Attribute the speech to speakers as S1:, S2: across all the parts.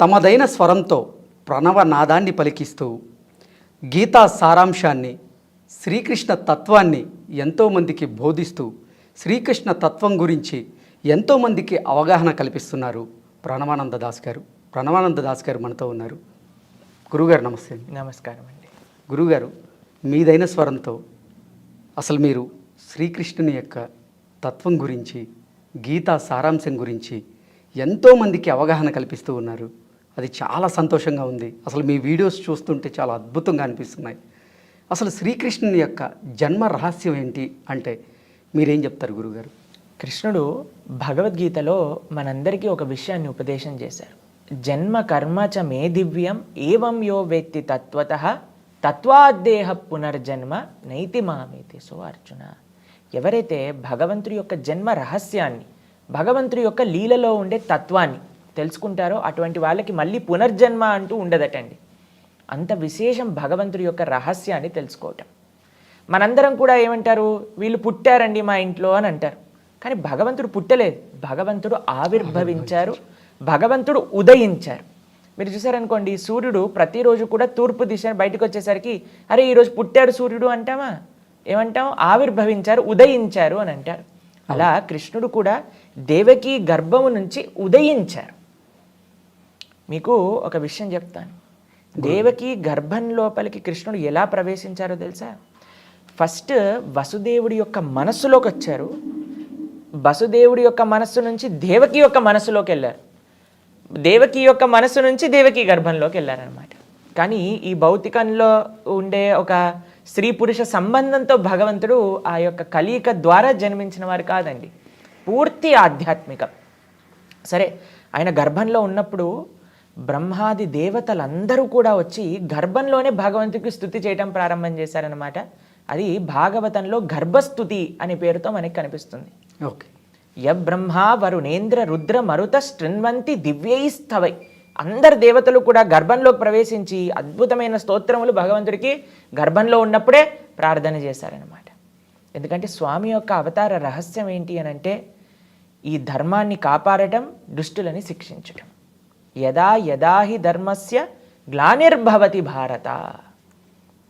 S1: తమదైన స్వరంతో ప్రణవ నాదాన్ని పలికిస్తూ గీతా సారాంశాన్ని, శ్రీకృష్ణ తత్వాన్ని ఎంతోమందికి బోధిస్తూ శ్రీకృష్ణ తత్వం గురించి ఎంతోమందికి అవగాహన కల్పిస్తున్నారు ప్రణవానంద దాస్ గారు. ప్రణవానంద దాస్ గారు మనతో ఉన్నారు. గురుగారు నమస్తే.
S2: నమస్కారం అండి.
S1: గురుగారు, మీదైన స్వరంతో అసలు మీరు శ్రీకృష్ణుని యొక్క తత్వం గురించి, గీతా సారాంశం గురించి ఎంతోమందికి అవగాహన కల్పిస్తూ ఉన్నారు. అది చాలా సంతోషంగా ఉంది. అసలు మీ వీడియోస్ చూస్తుంటే చాలా అద్భుతంగా అనిపిస్తున్నాయి. అసలు శ్రీకృష్ణుని యొక్క జన్మ రహస్యం ఏంటి అంటే మీరేం చెప్తారు గురుగారు?
S2: కృష్ణుడు భగవద్గీతలో మనందరికీ ఒక విషయాన్ని ఉపదేశం చేశారు. జన్మ కర్మ చ మే దివ్యం ఏవం యో వేత్తి తత్వతః తత్వాద్దేహ పునర్జన్మ నైతి మామేతి. సో అర్జున, ఎవరైతే భగవంతుడి యొక్క జన్మ రహస్యాన్ని, భగవంతుడి యొక్క లీలలో ఉండే తత్వాన్ని తెలుసుకుంటారో అటువంటి వాళ్ళకి మళ్ళీ పునర్జన్మ అంటూ ఉండదటండి. అంత విశేషం భగవంతుడి యొక్క రహస్యాన్ని తెలుసుకోవటం. మనందరం కూడా ఏమంటారు, వీళ్ళు పుట్టారండి మా ఇంట్లో అని అంటారు. కానీ భగవంతుడు పుట్టలేదు, భగవంతుడు ఆవిర్భవించారు, భగవంతుడు ఉదయించారు. మీరు చూసారనుకోండి, సూర్యుడు ప్రతిరోజు కూడా తూర్పు దిశ బయటకు వచ్చేసరికి అరే ఈరోజు పుట్టాడు సూర్యుడు అంటామా? ఏమంటాం? ఆవిర్భవించారు, ఉదయించారు అని అంటారు. అలా కృష్ణుడు కూడా దేవకీ గర్భము నుంచి ఉదయించారు. మీకు ఒక విషయం చెప్తాను. దేవకీ గర్భం లోపలికి కృష్ణుడు ఎలా ప్రవేశించారో తెలుసా? ఫస్ట్ వసుదేవుడి యొక్క మనస్సులోకి వచ్చారు. వసుదేవుడి యొక్క మనస్సు నుంచి దేవకి యొక్క మనస్సులోకి వెళ్ళారు. దేవకి యొక్క మనస్సు నుంచి దేవకి గర్భంలోకి వెళ్ళారనమాట. కానీ ఈ భౌతికంలో ఉండే ఒక స్త్రీ పురుష సంబంధంతో భగవంతుడు ఆ యొక్క కలయిక ద్వారా జన్మించిన వారు కాదండి, పూర్తి ఆధ్యాత్మికం. సరే, ఆయన గర్భంలో ఉన్నప్పుడు బ్రహ్మాది దేవతలందరూ కూడా వచ్చి గర్భంలోనే భగవంతుడికి స్తుతి చేయటం ప్రారంభం చేశారనమాట. అది భాగవతంలో గర్భస్తుతి అనే పేరుతో మనకి కనిపిస్తుంది.
S1: ఓకే.
S2: యబ్రహ్మా వరుణేంద్ర రుద్ర మరుత శృణ్వంతి దివ్యైస్తవై. అందరు దేవతలు కూడా గర్భంలోకి ప్రవేశించి అద్భుతమైన స్తోత్రములు భగవంతుడికి గర్భంలో ఉన్నప్పుడే ప్రార్థన చేశారనమాట. ఎందుకంటే స్వామి యొక్క అవతార రహస్యం ఏంటి అని అంటే ఈ ధర్మాన్ని కాపాడటం, దుష్టులని శిక్షించటం. యదా యదాహి ధర్మస్య గ్లానిర్భవతి భారత.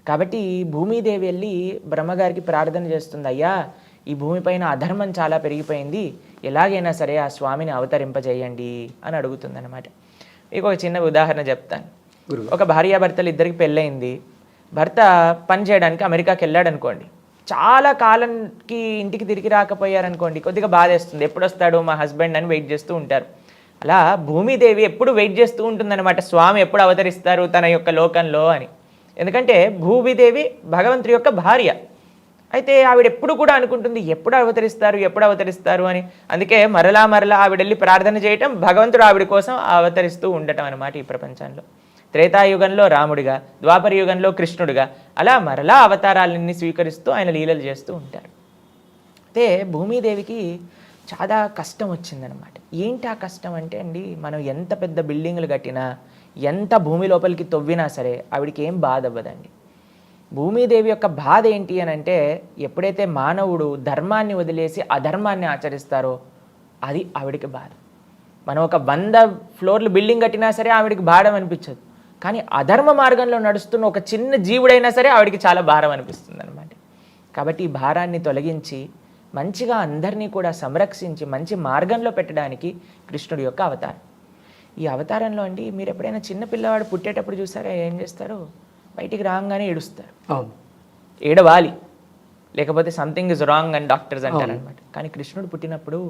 S2: కాబట్టి భూమిదేవి వెళ్ళి బ్రహ్మగారికి ప్రార్థన చేస్తుంది, అయ్యా ఈ భూమిపైన అధర్మం చాలా పెరిగిపోయింది, ఎలాగైనా సరే ఆ స్వామిని అవతరింపజేయండి అని అడుగుతుందన్నమాట. మీకు ఒక చిన్న ఉదాహరణ చెప్తాను. ఒక భార్యాభర్తలు ఇద్దరికి పెళ్ళయింది. భర్త పని చేయడానికి అమెరికాకి వెళ్ళాడు అనుకోండి. చాలా కాలంకి ఇంటికి తిరిగి రాకపోయారనుకోండి, కొద్దిగా బాధేస్తుంది. ఎప్పుడు వస్తాడు మా హస్బెండ్ అని వెయిట్ చేస్తూ ఉంటారు. అలా భూమిదేవి ఎప్పుడు వెయిట్ చేస్తూ ఉంటుందన్నమాట, స్వామి ఎప్పుడు అవతరిస్తారు తన యొక్క లోకంలో అని. ఎందుకంటే భూమిదేవి భగవంతుడి యొక్క భార్య. అయితే ఆవిడ ఎప్పుడు కూడా అనుకుంటుంది ఎప్పుడు అవతరిస్తారు అని. అందుకే మరలా ఆవిడ వెళ్ళి ప్రార్థన చేయటం, భగవంతుడు ఆవిడ కోసం అవతరిస్తూ ఉండటం అనమాట ఈ ప్రపంచంలో. త్రేతాయుగంలో రాముడిగా, ద్వాపర యుగంలో కృష్ణుడిగా, అలా మరలా అవతారాలన్నీ స్వీకరిస్తూ ఆయన లీలలు చేస్తూ ఉంటారు. అయితే భూమిదేవికి చాలా కష్టం వచ్చిందనమాట. ఏంటి ఆ కష్టం అంటే అండి, మనం ఎంత పెద్ద బిల్డింగులు కట్టినా, ఎంత భూమి లోపలికి తవ్వినా సరే ఆవిడికి ఏం బాధ అవ్వదండి. భూమిదేవి యొక్క బాధ ఏంటి అని అంటే, ఎప్పుడైతే మానవుడు ధర్మాన్ని వదిలేసి అధర్మాన్ని ఆచరిస్తారో అది ఆవిడికి బాధ. మనం ఒక 100 ఫ్లోర్లు బిల్డింగ్ కట్టినా సరే ఆవిడికి భారం అనిపించదు. కానీ అధర్మ మార్గంలో నడుస్తున్న ఒక చిన్న జీవుడైనా సరే ఆవిడికి చాలా భారం అనిపిస్తుంది అనమాట. కాబట్టి ఈ భారాన్ని తొలగించి మంచిగా అందరినీ కూడా సంరక్షించి మంచి మార్గంలో పెట్టడానికి కృష్ణుడి యొక్క అవతారం. ఈ అవతారంలో అండి, మీరు ఎప్పుడైనా చిన్న పిల్లవాడు పుట్టేటప్పుడు చూసారా ఏం చేస్తారు? బయటికి రాగానే ఏడుస్తారు. ఏడవాలి, లేకపోతే సంథింగ్ ఇస్ రాంగ్ అని డాక్టర్స్ అంటారనమాట. కానీ కృష్ణుడు పుట్టినప్పుడు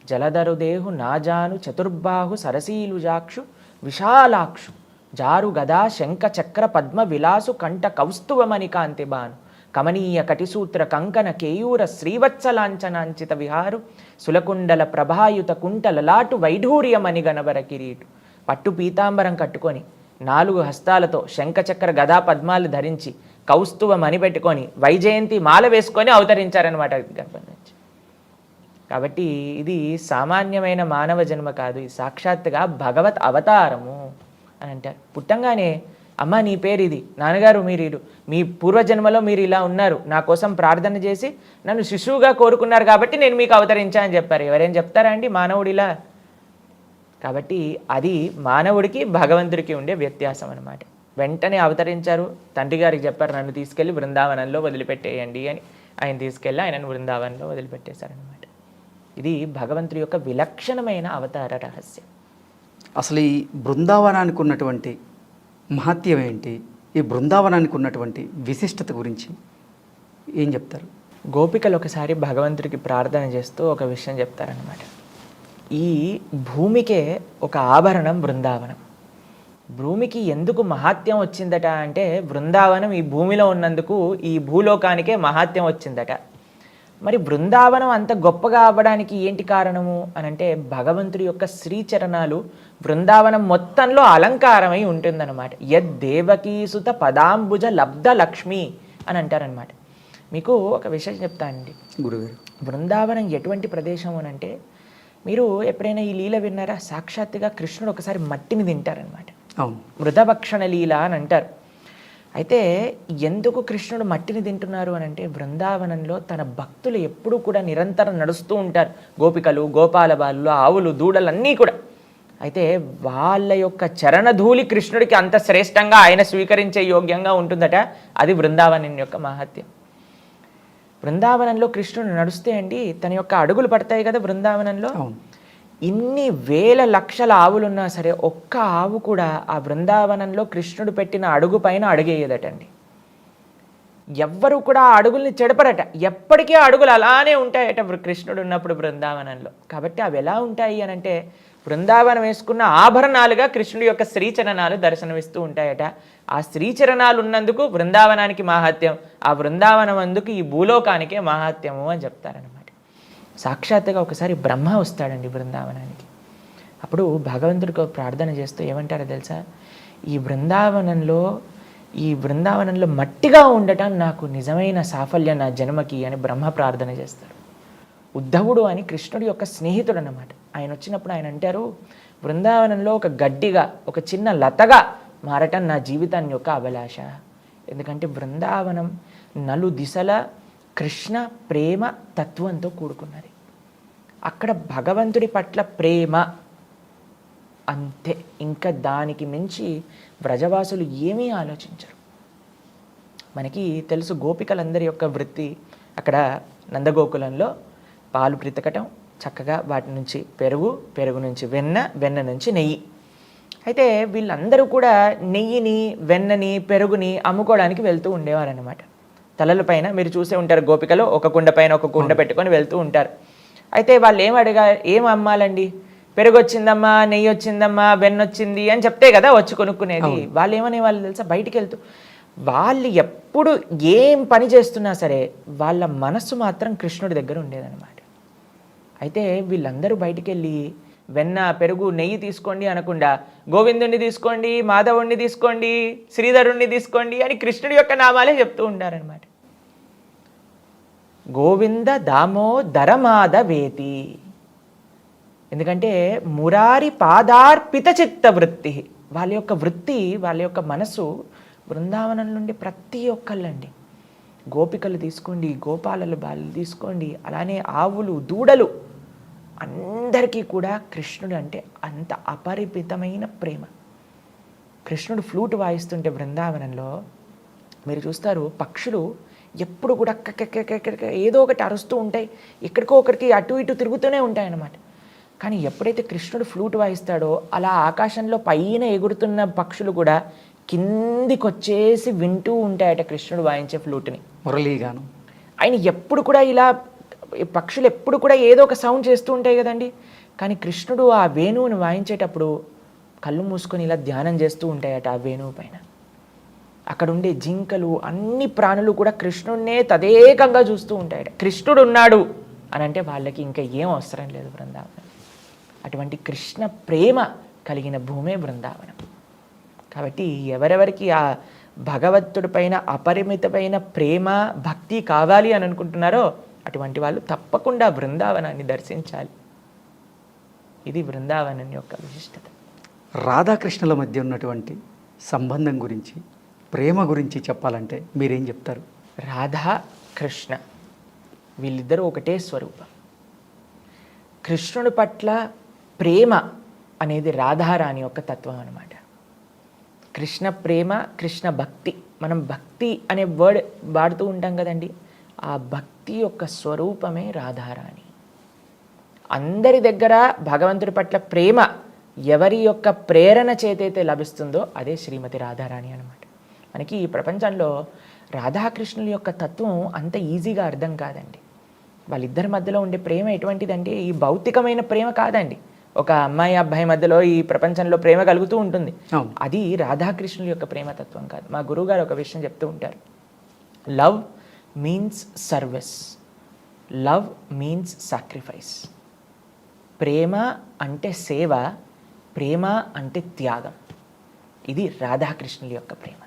S2: జలధరుదేహు నాజాను చతుర్బాహు సరసీలుజాక్షు విశాలాక్షు జారు గదా శంఖ చక్ర పద్మ విలాసు కంఠ కౌస్తువమణి కాంతిబాను కమనీయ కటిసూత్ర కంకణ కేయూర శ్రీవత్సలాంఛనాంచిత విహారు సులకుండల ప్రభాయుత కుంటల లాటు వైఢూర్యమణి గణవర కిరీటు. పట్టు పీతాంబరం కట్టుకొని 4 హస్తాలతో శంఖచక్ర గదా పద్మాలు ధరించి కౌస్తువం అని పెట్టుకొని వైజయంతి మాల వేసుకొని అవతరించారనమాట గర్భం నుంచి. కాబట్టి ఇది సామాన్యమైన మానవ జన్మ కాదు, ఇది సాక్షాత్తుగా భగవత్ అవతారము అని అంటారు. పుట్టంగానే అమ్మ నీ పేరు ఇది, నాన్నగారు మీరు మీ పూర్వజన్మలో మీరు ఇలా ఉన్నారు, నా కోసం ప్రార్థన చేసి నన్ను శిశువుగా కోరుకున్నారు కాబట్టి నేను మీకు అవతరించా అని చెప్పారు. ఎవరేం చెప్తారా అండి మానవుడు ఇలా? కాబట్టి అది మానవుడికి భగవంతుడికి ఉండే వ్యత్యాసం అన్నమాట. వెంటనే అవతరించారు, తండ్రి గారికి చెప్పారు నన్ను తీసుకెళ్ళి బృందావనంలో వదిలిపెట్టేయండి అని. ఆయన తీసుకెళ్ళి ఆయనను బృందావనంలో వదిలిపెట్టేశారనమాట. ఇది భగవంతుడి యొక్క విలక్షణమైన అవతార రహస్యం.
S1: అసలు ఈ బృందావనానికి ఉన్నటువంటి మహత్యం ఏంటి, ఈ బృందావనానికి ఉన్నటువంటి విశిష్టత గురించి ఏం చెప్తారు?
S2: గోపికలు ఒకసారి భగవంతుడికి ప్రార్థన చేస్తూ ఒక విషయం చెప్తారనమాట. ఈ భూమికే ఒక ఆభరణం బృందావనం. భూమికి ఎందుకు మహాత్యం వచ్చిందట అంటే బృందావనం ఈ భూమిలో ఉన్నందుకు ఈ భూలోకానికే మహాత్యం వచ్చిందట. మరి బృందావనం అంత గొప్పగా అవ్వడానికి ఏంటి కారణము అని అంటే భగవంతుడి యొక్క శ్రీచరణాలు బృందావనం మొత్తంలో అలంకారమై ఉంటుందన్నమాట. యద్దేవకీసుత పదాంబుజ లబ్ధ లక్ష్మి అని అంటారనమాట. మీకు ఒక విషయం చెప్తానండి
S1: గురుగారు.
S2: బృందావనం ఎటువంటి ప్రదేశం అని అంటే, మీరు ఎప్పుడైనా ఈ లీల విన్నారా? సాక్షాత్తుగా కృష్ణుడు ఒకసారి మట్టిని తింటారనమాట.
S1: అవును,
S2: మృతభక్షణ లీల అని అంటారు. అయితే ఎందుకు కృష్ణుడు మట్టిని తింటున్నారు అని అంటే బృందావనంలో తన భక్తులు ఎప్పుడూ కూడా నిరంతరం నడుస్తూ ఉంటారు. గోపికలు, గోపాల బాలులు, ఆవులు, దూడలు అన్నీ కూడా. అయితే వాళ్ళ యొక్క చరణధూళి కృష్ణుడికి అంత శ్రేష్టంగా ఆయన స్వీకరించే యోగ్యంగా ఉంటుందట. అది బృందావనం యొక్క మహత్యం. బృందావనంలో కృష్ణుడు నడుస్తే అండి తన యొక్క అడుగులు పడతాయి కదా బృందావనంలో. ఇన్ని వేల లక్షల ఆవులున్నా సరే ఒక్క ఆవు కూడా ఆ బృందావనంలో కృష్ణుడు పెట్టిన అడుగు పైన అడుగేయదటండి. ఎవ్వరూ కూడా ఆ అడుగుల్ని చెడపరట. ఎప్పటికీ ఆ అడుగులు అలానే ఉంటాయట కృష్ణుడు ఉన్నప్పుడు బృందావనంలో. కాబట్టి అవి ఎలా ఉంటాయి అని అంటే బృందావనం వేసుకున్న ఆభరణాలుగా కృష్ణుడి యొక్క శ్రీచరణాలు దర్శనమిస్తూ ఉంటాయట. ఆ శ్రీచరణాలు ఉన్నందుకు బృందావనానికి మహాత్యం, ఆ బృందావనం అందుకు ఈ భూలోకానికే మహాత్యము అని చెప్తారనమాట. సాక్షాత్తుగా ఒకసారి బ్రహ్మ వస్తాడండి బృందావనానికి. అప్పుడు భగవంతుడికి ప్రార్థన చేస్తూ ఏమంటారో తెలుసా? ఈ బృందావనంలో మట్టిగా ఉండటం నాకు నిజమైన సాఫల్యం నా జన్మకి అని బ్రహ్మ ప్రార్థన చేస్తారు. ఉద్ధవుడు అని కృష్ణుడి యొక్క స్నేహితుడు అన్నమాట. ఆయన వచ్చినప్పుడు ఆయన అంటారు, బృందావనంలో ఒక గడ్డిగా, ఒక చిన్న లతగా మారటం నా జీవితాన్ని యొక్క అభిలాష. ఎందుకంటే బృందావనం నలు దిశల కృష్ణ ప్రేమ తత్వంతో కూడుకున్నది. అక్కడ భగవంతుడి పట్ల ప్రేమ అంతే, ఇంకా దానికి మించి వ్రజవాసులు ఏమీ ఆలోచించరు. మనకి తెలుసు గోపికలందరి యొక్క వృత్తి అక్కడ నందగోకులంలో పాలు పితకటం, చక్కగా వాటి నుంచి పెరుగు నుంచి వెన్న నుంచి నెయ్యి. అయితే వీళ్ళందరూ కూడా నెయ్యిని, వెన్నని, పెరుగుని అమ్ముకోవడానికి వెళ్తూ ఉండేవారన్నమాట. తలల పైన మీరు చూసే ఉంటారు గోపికలు ఒక కుండ పైన ఒక కుండ పెట్టుకొని వెళ్తూ ఉంటారు. అయితే వాళ్ళు ఏం అమ్మాలండి? పెరుగు వచ్చిందమ్మా, నెయ్యి వచ్చిందమ్మా, వెన్న వచ్చింది అని చెప్తే కదా వచ్చి కొనుక్కునేది. వాళ్ళు ఏమనే వాళ్ళు తెలుసా? బయటికి వెళ్తూ వాళ్ళు ఎప్పుడు ఏం పని చేస్తున్నా సరే వాళ్ళ మనస్సు మాత్రం కృష్ణుడి దగ్గర ఉండేదన్నమాట. అయితే వీళ్ళందరూ బయటికి వెళ్ళి వెన్న, పెరుగు, నెయ్యి తీసుకోండి అనకుండా గోవిందుణ్ణి తీసుకోండి, మాధవుణ్ణి తీసుకోండి, శ్రీధరుణ్ణి తీసుకోండి అని కృష్ణుడి యొక్క నామాలే చెప్తూ ఉంటారనమాట. గోవింద దామోదర మాధవేతి. ఎందుకంటే మురారి పాదార్పిత చిత్త వృత్తి. వాళ్ళ యొక్క వృత్తి, వాళ్ళ యొక్క మనసు బృందావనం నుండి ప్రతి ఒక్కళ్ళండి. గోపికలు తీసుకోండి, గోపాలలు బాలు తీసుకోండి, అలానే ఆవులు, దూడలు, అందరికీ కూడా కృష్ణుడు అంటే అంత అపరిమితమైన ప్రేమ. కృష్ణుడు ఫ్లూట్ వాయిస్తుంటే బృందావనంలో మీరు చూస్తారు పక్షులు ఎప్పుడు కూడా ఏదో ఒకటి అరుస్తూ ఉంటాయి, ఎక్కడికో ఒకరికి అటు ఇటు తిరుగుతూనే ఉంటాయి అన్నమాట. కానీ ఎప్పుడైతే కృష్ణుడు ఫ్లూట్ వాయిస్తాడో అలా ఆకాశంలో పైన ఎగురుతున్న పక్షులు కూడా కిందికి వచ్చేసి వింటూ ఉంటాయట కృష్ణుడు వాయించే ఫ్లూట్ని.
S1: మురళీగాను
S2: ఆయన ఎప్పుడు కూడా ఇలా పక్షులు ఎప్పుడు కూడా ఏదో ఒక సౌండ్ చేస్తూ ఉంటాయి కదండి. కానీ కృష్ణుడు ఆ వేణువుని వాయించేటప్పుడు కళ్ళు మూసుకొని ఇలా ధ్యానం చేస్తూ ఉంటాయట ఆ వేణువు పైన. అక్కడ ఉండే జింకలు, అన్ని ప్రాణులు కూడా కృష్ణుడినే తదేకంగా చూస్తూ ఉంటాయట. కృష్ణుడు ఉన్నాడు అని అంటే వాళ్ళకి ఇంకా ఏం అవసరం లేదు బృందావనం. అటువంటి కృష్ణ ప్రేమ కలిగిన భూమే బృందావనం. కాబట్టి ఎవరెవరికి ఆ భగవంతుడి పైన అపరిమితమైన ప్రేమ, భక్తి కావాలి అని అనుకుంటున్నారో అటువంటి వాళ్ళు తప్పకుండా బృందావనాన్ని దర్శించాలి. ఇది బృందావనం యొక్క విశిష్టత.
S1: రాధాకృష్ణుల మధ్య ఉన్నటువంటి సంబంధం గురించి, ప్రేమ గురించి చెప్పాలంటే మీరేం చెప్తారు?
S2: రాధా కృష్ణ వీళ్ళిద్దరూ ఒకటే స్వరూపం. కృష్ణుడి పట్ల ప్రేమ అనేది రాధారాణి యొక్క తత్వం అన్నమాట. కృష్ణ ప్రేమ, కృష్ణ భక్తి. మనం భక్తి అనే వర్డ్ వాడుతూ ఉంటాం కదండి, ఆ భక్తి యొక్క స్వరూపమే రాధారాణి. అందరి దగ్గర భగవంతుడి పట్ల ప్రేమ ఎవరి యొక్క ప్రేరణ చేతైతే లభిస్తుందో అదే శ్రీమతి రాధారాణి అనమాట. మనకి ఈ ప్రపంచంలో రాధాకృష్ణుల యొక్క తత్వం అంత ఈజీగా అర్థం కాదండి. వాళ్ళిద్దరి మధ్యలో ఉండే ప్రేమ ఎటువంటిదంటే ఈ భౌతికమైన ప్రేమ కాదండి. ఒక అమ్మాయి అబ్బాయి మధ్యలో ఈ ప్రపంచంలో ప్రేమ కలుగుతూ ఉంటుంది, అది రాధాకృష్ణుల యొక్క ప్రేమతత్వం కాదు. మా గురువుగారు ఒక విషయం చెప్తూ ఉంటారు, love means service, love means sacrifice. ప్రేమ అంటే సేవ, ప్రేమ అంటే త్యాగం. ఇది రాధాకృష్ణుల యొక్క ప్రేమ.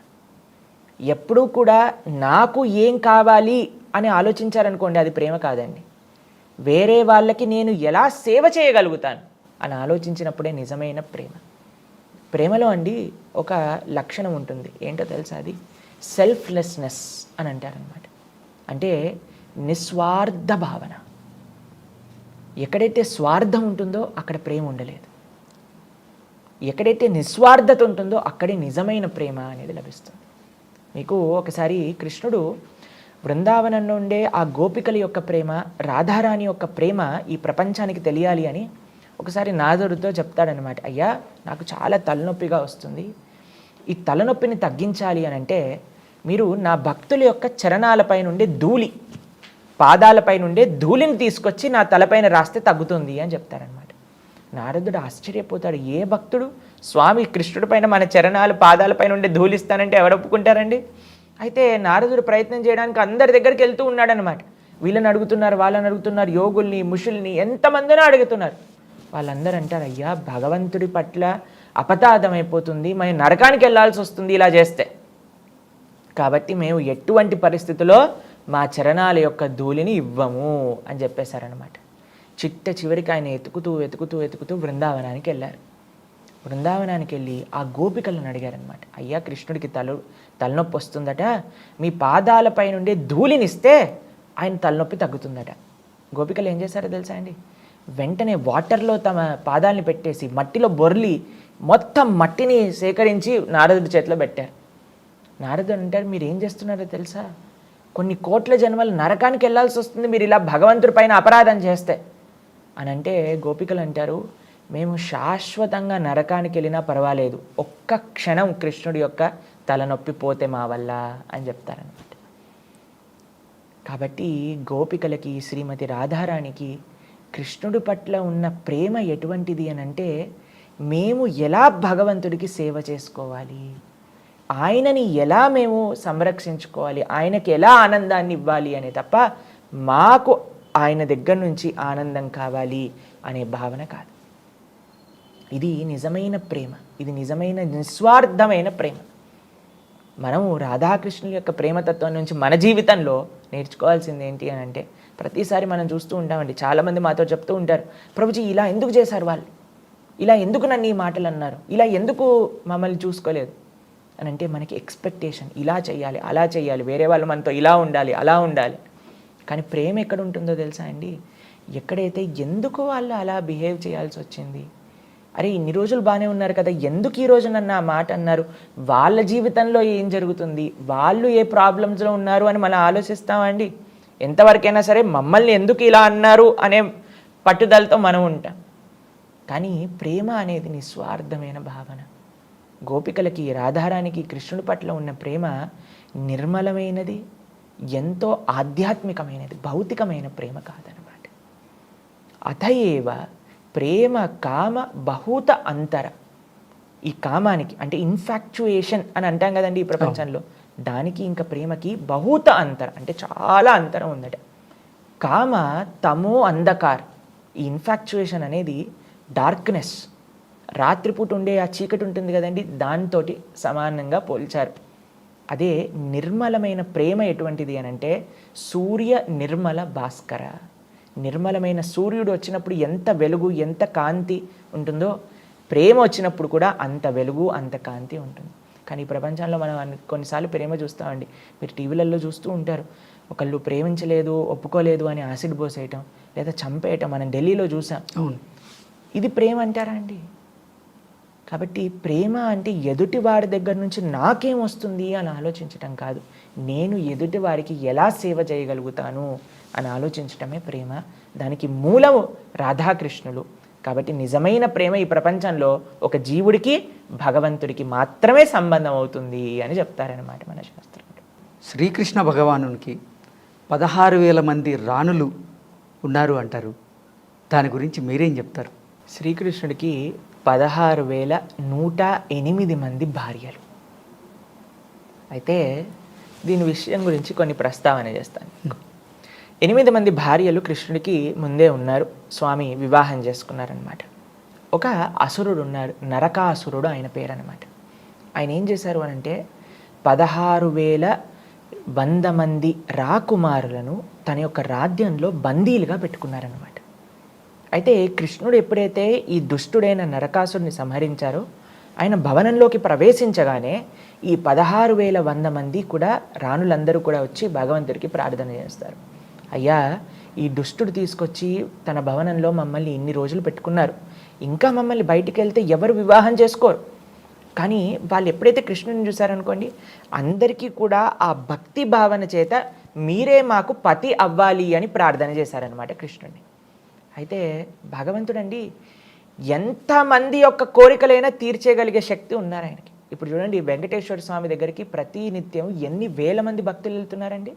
S2: ఎప్పుడూ కూడా నాకు ఏం కావాలి అని ఆలోచించారనుకోండి, అది ప్రేమ కాదండి. వేరే వాళ్ళకి నేను ఎలా సేవ చేయగలుగుతాను అని ఆలోచించినప్పుడే నిజమైన ప్రేమ. ప్రేమలో అండి ఒక లక్షణం ఉంటుంది, ఏంటో తెలుసా? అది సెల్ఫ్లెస్నెస్ అని అంటారనమాట. అంటే నిస్వార్థ భావన. ఎక్కడైతే స్వార్థం ఉంటుందో అక్కడ ప్రేమ ఉండలేదు. ఎక్కడైతే నిస్వార్థత ఉంటుందో అక్కడే నిజమైన ప్రేమ అనేది లభిస్తుంది. మీకు ఒకసారి కృష్ణుడు బృందావనంలో ఉండే ఆ గోపికల యొక్క ప్రేమ, రాధారాణి యొక్క ప్రేమ ఈ ప్రపంచానికి తెలియాలి అని ఒకసారి నారదుడితో చెప్తాడనమాట. అయ్యా, నాకు చాలా తలనొప్పిగా వస్తుంది, ఈ తలనొప్పిని తగ్గించాలి అని అంటే మీరు నా భక్తుల యొక్క చరణాలపై నుండి ధూళి, పాదాలపై నుండే ధూళిని తీసుకొచ్చి నా తలపైన రాస్తే తగ్గుతుంది అని చెప్తారనమాట. నారదుడు ఆశ్చర్యపోతాడు, ఏ భక్తుడు స్వామి కృష్ణుడి పైన మన చరణాలు పాదాలపైన ఉండే ధూళిస్తానంటే ఎవరు ఒప్పుకుంటారండి? అయితే నారదుడు ప్రయత్నం చేయడానికి అందరి దగ్గరికి వెళ్తూ ఉన్నాడనమాట. వీళ్ళని అడుగుతున్నారు, వాళ్ళని అడుగుతున్నారు, యోగుల్ని, ముషుల్ని, ఎంతమందినో అడుగుతున్నారు. వాళ్ళందరూ అంటారు, అయ్యా భగవంతుడి పట్ల అపతాదమైపోతుంది, మేము నరకానికి వెళ్ళాల్సి వస్తుంది ఇలా చేస్తే, కాబట్టి మేము ఎటువంటి పరిస్థితుల్లో మా చరణాల యొక్క ధూళిని ఇవ్వము అని చెప్పేశారనమాట. చిట్ట చివరికి ఆయన వెతుకుతూ వెతుకుతూ వెతుకుతూ బృందావనానికి వెళ్ళారు. బృందావనానికి వెళ్ళి ఆ గోపికలను అడిగారనమాట, అయ్యా కృష్ణుడికి తలనొప్పి వస్తుందట, మీ పాదాలపై నుండి ధూళినిస్తే ఆయన తలనొప్పి తగ్గుతుందట. గోపికలు ఏం చేశారో తెలుసా అండి? వెంటనే వాటర్లో తమ పాదాలని పెట్టేసి మట్టిలో బొర్లి మొత్తం మట్టిని సేకరించి నారదుడి చేతిలో పెట్టారు. నారదుడు అంటారు, మీరు ఏం చేస్తున్నారో తెలుసా? కొన్ని కోట్ల జన్మలు నరకానికి వెళ్ళాల్సి వస్తుంది మీరు ఇలా భగవంతుడి పైన అపరాధం చేస్తే అని అంటే, గోపికలు అంటారు, మేము శాశ్వతంగా నరకానికి వెళ్ళినా పర్వాలేదు, ఒక్క క్షణం కృష్ణుడి యొక్క తలనొప్పి పోతే మా వల్ల అని చెప్తారనమాట. కాబట్టి గోపికలకి, శ్రీమతి రాధారాణికి కృష్ణుడి పట్ల ఉన్న ప్రేమ ఎటువంటిది అని అంటే, మేము ఎలా భగవంతుడికి సేవ చేసుకోవాలి, ఆయనని ఎలా మేము సంరక్షించుకోవాలి, ఆయనకి ఎలా ఆనందాన్ని ఇవ్వాలి అనే తప్ప మాకు ఆయన దగ్గర నుంచి ఆనందం కావాలి అనే భావన కాదు. ఇది నిజమైన ప్రేమ, ఇది నిజమైన నిస్వార్థమైన ప్రేమ. మనము రాధాకృష్ణుల యొక్క ప్రేమతత్వం నుంచి మన జీవితంలో నేర్చుకోవాల్సింది ఏంటి అని అంటే, ప్రతిసారి మనం చూస్తూ ఉంటామండి, చాలామంది మాతో చెప్తూ ఉంటారు, ప్రభుజీ ఇలా ఎందుకు చేశారు వాళ్ళు, ఇలా ఎందుకు నన్ను ఈ మాటలు అన్నారు, ఇలా ఎందుకు మమ్మల్ని చూసుకోలేదు అని అంటే, మనకి ఎక్స్పెక్టేషన్, ఇలా చేయాలి, అలా చేయాలి, వేరే వాళ్ళు మనతో ఇలా ఉండాలి, అలా ఉండాలి. కానీ ప్రేమ ఎక్కడ ఉంటుందో తెలుసా అండి? ఎక్కడైతే ఎందుకు వాళ్ళు అలా బిహేవ్ చేయాల్సి వచ్చింది, అరే ఇన్ని రోజులు బాగానే ఉన్నారు కదా, ఎందుకు ఈరోజు నన్ను ఆ మాట అన్నారు, వాళ్ళ జీవితంలో ఏం జరుగుతుంది, వాళ్ళు ఏ ప్రాబ్లమ్స్లో ఉన్నారు అని మనం ఆలోచిస్తామండి. ఎంతవరకైనా సరే మమ్మల్ని ఎందుకు ఇలా అన్నారు అనే పట్టుదలతో మనం ఉంటాం. కానీ ప్రేమ అనేది నిస్వార్థమైన భావన. గోపికలకి, రాధారానికి కృష్ణుడి పట్ల ఉన్న ప్రేమ నిర్మలమైనది, ఎంతో ఆధ్యాత్మికమైనది, భౌతికమైన ప్రేమ కాదనమాట. అతయేవ ప్రేమ కామ బహూత అంతర. ఈ కామానికి అంటే ఇన్ఫాక్చుయేషన్ అని అంటాం కదండి ఈ ప్రపంచంలో, దానికి ఇంకా ప్రేమకి బహూత అంతర అంటే చాలా అంతరం ఉందట. కామ తమో అంధకార్. ఈ ఇన్ఫాక్చుయేషన్ అనేది డార్క్నెస్, రాత్రిపూట ఉండే ఆ చీకటి ఉంటుంది కదండి, దాంతో సమానంగా పోల్చారు. అదే నిర్మలమైన ప్రేమ ఎటువంటిది అని అంటే, సూర్య నిర్మల భాస్కర. నిర్మలమైన సూర్యుడు వచ్చినప్పుడు ఎంత వెలుగు, ఎంత కాంతి ఉంటుందో, ప్రేమ వచ్చినప్పుడు కూడా అంత వెలుగు, అంత కాంతి ఉంటుంది. కానీ ఈ ప్రపంచంలో మనం కొన్నిసార్లు ప్రేమ చూస్తామండి, మీరు టీవీలలో చూస్తూ ఉంటారు, ఒకళ్ళు ప్రేమించలేదు, ఒప్పుకోలేదు అని యాసిడ్ పోసేయటం లేదా చంపేయటం మనం ఢిల్లీలో చూసాం.
S1: అవును,
S2: ఇది ప్రేమ అంటారా అండి? కాబట్టి ప్రేమ అంటే ఎదుటి వాడి దగ్గర నుంచి నాకేం వస్తుంది అని ఆలోచించటం కాదు, నేను ఎదుటి వారికి ఎలా సేవ చేయగలుగుతాను అని ఆలోచించటమే ప్రేమ. దానికి మూలము రాధాకృష్ణులు. కాబట్టి నిజమైన ప్రేమ ఈ ప్రపంచంలో ఒక జీవుడికి భగవంతుడికి మాత్రమే సంబంధం అవుతుంది అని చెప్తారనమాట మన శాస్త్రంలో.
S1: శ్రీకృష్ణ భగవానునికి 16,000 మంది రాణులు ఉన్నారు అంటారు. దాని గురించి మీరేం చెప్తారు?
S2: శ్రీకృష్ణుడికి 16,108 మంది భార్యలు. అయితే దీని విషయం గురించి కొన్ని ప్రస్తావన చేస్తాను. 8 మంది భార్యలు కృష్ణుడికి ముందే ఉన్నారు, స్వామి వివాహం చేసుకున్నారనమాట. ఒక అసురుడు ఉన్నారు, నరకాసురుడు ఆయన పేరు అనమాట. ఆయన ఏం చేశారు అని అంటే 16,100 మంది రాకుమారులను తన యొక్క రాజ్యంలో బందీలుగా పెట్టుకున్నారనమాట. అయితే కృష్ణుడు ఎప్పుడైతే ఈ దుష్టుడైన నరకాసురుని సంహరించారో ఆయన భవనంలోకి ప్రవేశించగానే ఈ 16,100 మంది కూడా రాణులందరూ కూడా వచ్చి భగవంతుడికి ప్రార్థన చేస్తారు. అయ్యా, ఈ దుష్టుడు తీసుకొచ్చి తన భవనంలో మమ్మల్ని ఇన్ని రోజులు పెట్టుకున్నారు, ఇంకా మమ్మల్ని బయటికి వెళ్తే ఎవరు వివాహం చేసుకోరు. కానీ వాళ్ళు ఎప్పుడైతే కృష్ణుని చూశారనుకోండి, అందరికీ కూడా ఆ భక్తి భావన చేత మీరే మాకు పతి అవ్వాలి అని ప్రార్థన చేశారనమాట కృష్ణుడిని. అయితే భగవంతుడండి ఎంతమంది యొక్క కోరికలైనా తీర్చేయగలిగే శక్తి ఉన్నారు ఆయనకి. ఇప్పుడు చూడండి, వెంకటేశ్వర స్వామి దగ్గరికి ప్రతి నిత్యం ఎన్ని వేల మంది భక్తులు వెళ్తున్నారండి.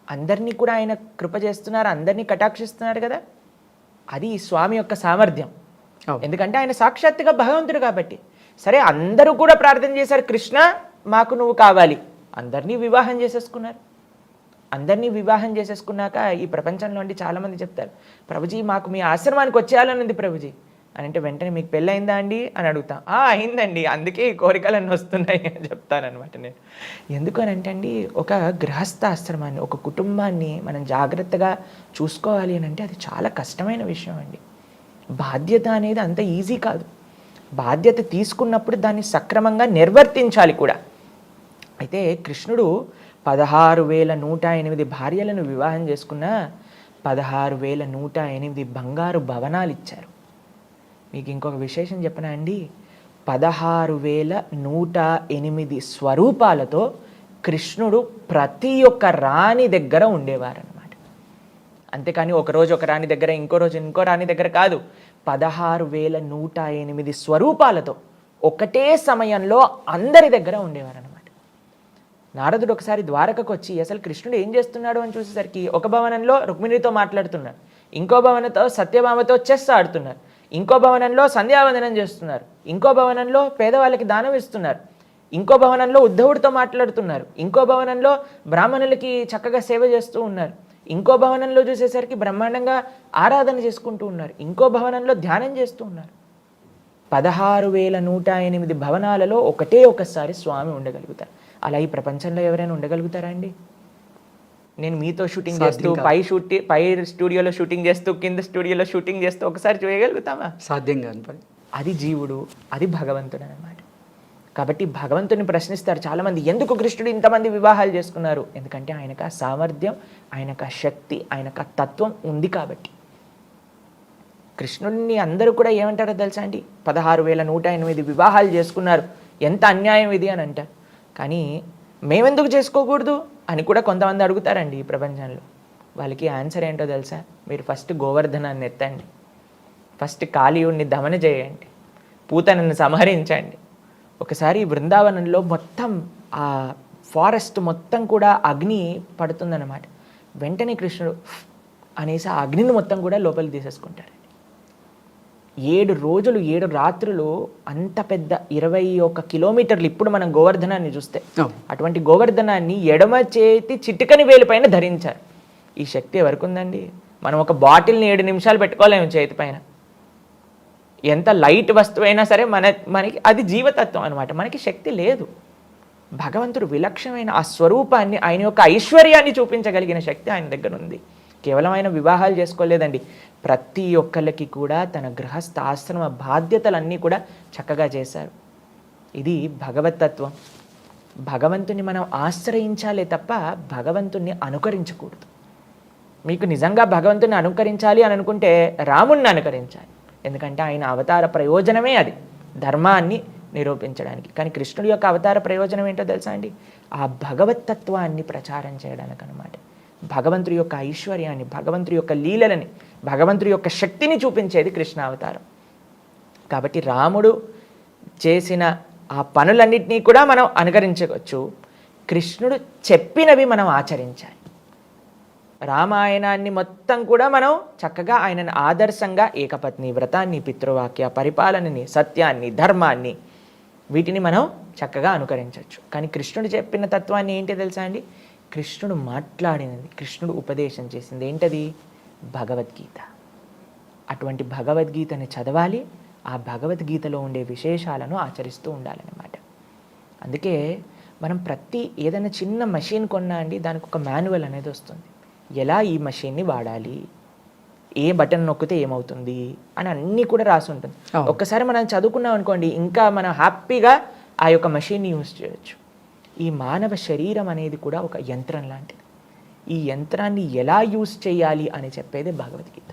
S2: అందరినీ కూడా ఆయన కృప చేస్తున్నారు, అందరినీ కటాక్షిస్తున్నారు కదా. అది స్వామి యొక్క సామర్థ్యం. ఎందుకంటే ఆయన సాక్షాత్తుగా భగవంతుడు కాబట్టి. సరే, అందరూ కూడా ప్రార్థన చేశారు, కృష్ణ మాకు నువ్వు కావాలి. అందరినీ వివాహం చేసేసుకున్నారు. అందరినీ వివాహం చేసేసుకున్నాక ఈ ప్రపంచంలో అండి చాలామంది చెప్తారు, ప్రభుజీ మాకు మీ ఆశ్రమానికి వచ్చేయాలని ఉంది ప్రభుజీ అని. అంటే వెంటనే మీకు పెళ్ళయిందా అండి అని అడుగుతాం. అయిందండి, అందుకే ఈ కోరికలన్నీ వస్తున్నాయి అని చెప్తానమాట నేను. ఎందుకనంటే అండి, ఒక గృహస్థాశ్రమాన్ని, ఒక కుటుంబాన్ని మనం జాగ్రత్తగా చూసుకోవాలి అని అంటే అది చాలా కష్టమైన విషయం అండి. బాధ్యత అనేది అంత ఈజీ కాదు. బాధ్యత తీసుకున్నప్పుడు దాన్ని సక్రమంగా నిర్వర్తించాలి కూడా. అయితే కృష్ణుడు 16,108 భార్యలను వివాహం చేసుకున్న 16,108 బంగారు భవనాలు ఇచ్చారు. మీకు ఇంకొక విశేషం చెప్పనా అండి, 16,108 స్వరూపాలతో కృష్ణుడు ప్రతి ఒక్క రాణి దగ్గర ఉండేవారనమాట. అంతేకాని ఒకరోజు ఒక రాణి దగ్గర, ఇంకో రోజు ఇంకో రాణి దగ్గర కాదు. 16,108 స్వరూపాలతో ఒకటే సమయంలో అందరి దగ్గర ఉండేవారనమాట. నారదుడు ఒకసారి ద్వారకకు వచ్చి అసలు కృష్ణుడు ఏం చేస్తున్నాడు అని చూసేసరికి ఒక భవనంలో రుక్మిణితో మాట్లాడుతున్నాడు, ఇంకో భవనంతో సత్యభామతో చెస్ ఆడుతున్నారు, ఇంకో భవనంలో సంధ్యావందనం చేస్తున్నారు, ఇంకో భవనంలో పేదవాళ్ళకి దానం ఇస్తున్నారు, ఇంకో భవనంలో ఉద్ధవుడితో మాట్లాడుతున్నారు, ఇంకో భవనంలో బ్రాహ్మణులకి చక్కగా సేవ చేస్తూ ఉన్నారు, ఇంకో భవనంలో చూసేసరికి బ్రహ్మాండంగా ఆరాధన చేసుకుంటూ ఉన్నారు, ఇంకో భవనంలో ధ్యానం చేస్తూ ఉన్నారు. 16,108 భవనాలలో ఒకటే ఒకసారి స్వామి ఉండగలుగుతారు. అలా ఈ ప్రపంచంలో ఎవరైనా ఉండగలుగుతారా అండి? నేను మీతో షూటింగ్ చేస్తూ పై స్టూడియోలో షూటింగ్ చేస్తూ కింద స్టూడియోలో షూటింగ్ చేస్తూ ఒకసారి చేయగలుగుతామా?
S1: సాధ్యం కాని పని.
S2: అది జీవుడు, అది భగవంతుడు అన్నమాట. కాబట్టి భగవంతుని ప్రశ్నిస్తారు చాలామంది, ఎందుకు కృష్ణుడు ఇంతమంది వివాహాలు చేసుకున్నారు? ఎందుకంటే ఆయనకు ఆ సామర్థ్యం, ఆయనకు ఆ శక్తి, ఆయనకు ఆ తత్వం ఉంది కాబట్టి. కృష్ణుడిని అందరూ కూడా ఏమంటారో తెలుసా అండి, 16,108 వివాహాలు చేసుకున్నారు, ఎంత అన్యాయం ఇది అని అంటారు. కానీ మేమెందుకు చేసుకోకూడదు అని కూడా కొంతమంది అడుగుతారండి ఈ ప్రపంచంలో. వాళ్ళకి ఆన్సర్ ఏంటో తెలుసా? మీరు ఫస్ట్ గోవర్ధనాన్ని ఎత్తండి, ఫస్ట్ కాళీయుడిని దమన చేయండి, పూతనను సంహరించండి. ఒకసారి బృందావనంలో మొత్తం ఆ ఫారెస్ట్ మొత్తం కూడా అగ్ని పడుతుందన్నమాట. వెంటనే కృష్ణుడు అనేసి ఆ అగ్నిని మొత్తం కూడా లోపలికి తీసేసుకుంటారండి. 7 రోజులు 7 రాత్రులు అంత పెద్ద 21 కిలోమీటర్లు, ఇప్పుడు మనం గోవర్ధనాన్ని చూస్తే అటువంటి గోవర్ధనాన్ని ఎడమ చేతి చిటికని వేలు పైన ధరించారు. ఈ శక్తి ఎవరికి ఉందండి? మనం ఒక బాటిల్ని 7 నిమిషాలు పెట్టుకోలేము చేతి పైన. ఎంత లైట్ వస్తువు అయినా సరే మనకి అది జీవతత్వం అనమాట, మనకి శక్తి లేదు. భగవంతుడు విలక్షణమైన ఆ స్వరూపాన్ని, ఆయన యొక్క ఐశ్వర్యాన్ని చూపించగలిగిన శక్తి ఆయన దగ్గర ఉంది. కేవలం ఆయన వివాహాలు చేసుకోలేదండి, ప్రతి ఒక్కళ్ళకి కూడా తన గృహస్థ ఆశ్రమ బాధ్యతలన్నీ కూడా చక్కగా చేశారు. ఇది భగవతత్వం. భగవంతుని మనం ఆశ్రయించాలే తప్ప భగవంతుణ్ణి అనుకరించకూడదు. మీకు నిజంగా భగవంతుని అనుకరించాలి అని అనుకుంటే రాముణ్ణి అనుకరించాలి. ఎందుకంటే ఆయన అవతార ప్రయోజనమే అది. ధర్మాన్ని నిరూపించడానికి. కానీ కృష్ణుడి యొక్క అవతార ప్రయోజనం ఏంటో తెలుసా అండి? ఆ భగవతత్వాన్ని ప్రచారం చేయడానికి అనమాట. భగవంతుడి యొక్క ఐశ్వర్యాన్ని, భగవంతుడి యొక్క లీలలని, భగవంతుడి యొక్క శక్తిని చూపించేది కృష్ణ అవతారం. కాబట్టి రాముడు చేసిన ఆ పనులన్నింటినీ కూడా మనం అనుకరించవచ్చు. కృష్ణుడు చెప్పినవి మనం ఆచరించాలి. రామాయణాన్ని మొత్తం కూడా మనం చక్కగా ఆయనను ఆదర్శంగా ఏకపత్ని వ్రతాన్ని, పితృవాక్య పరిపాలనని, సత్యాన్ని, ధర్మాన్ని, వీటిని మనం చక్కగా అనుకరించవచ్చు. కానీ కృష్ణుడు చెప్పిన తత్వాన్ని ఏంటి తెలుసా అండి? కృష్ణుడు మాట్లాడినది, కృష్ణుడు ఉపదేశం చేసింది ఏంటది? భగవద్గీత. అటువంటి భగవద్గీతని చదవాలి, ఆ భగవద్గీతలో ఉండే విశేషాలను ఆచరిస్తూ ఉండాలన్నమాట. అందుకే మనం ఏదైనా చిన్న మెషిన్ కొన్నా అండి, దానికి ఒక మాన్యువల్ అనేది వస్తుంది. ఎలా ఈ మెషిన్ని వాడాలి, ఏ బటన్ నొక్కితే ఏమవుతుంది అని అన్నీ కూడా రాసి ఉంటుంది. ఒక్కసారి మనం చదువుకున్నాం అనుకోండి, ఇంకా మనం హ్యాపీగా ఆ యొక్క మెషిన్ని యూజ్ చేయొచ్చు. ఈ మానవ శరీరం అనేది కూడా ఒక యంత్రం లాంటిది. ఈ యంత్రాన్ని ఎలా యూజ్ చేయాలి అని చెప్పేదే భగవద్గీత.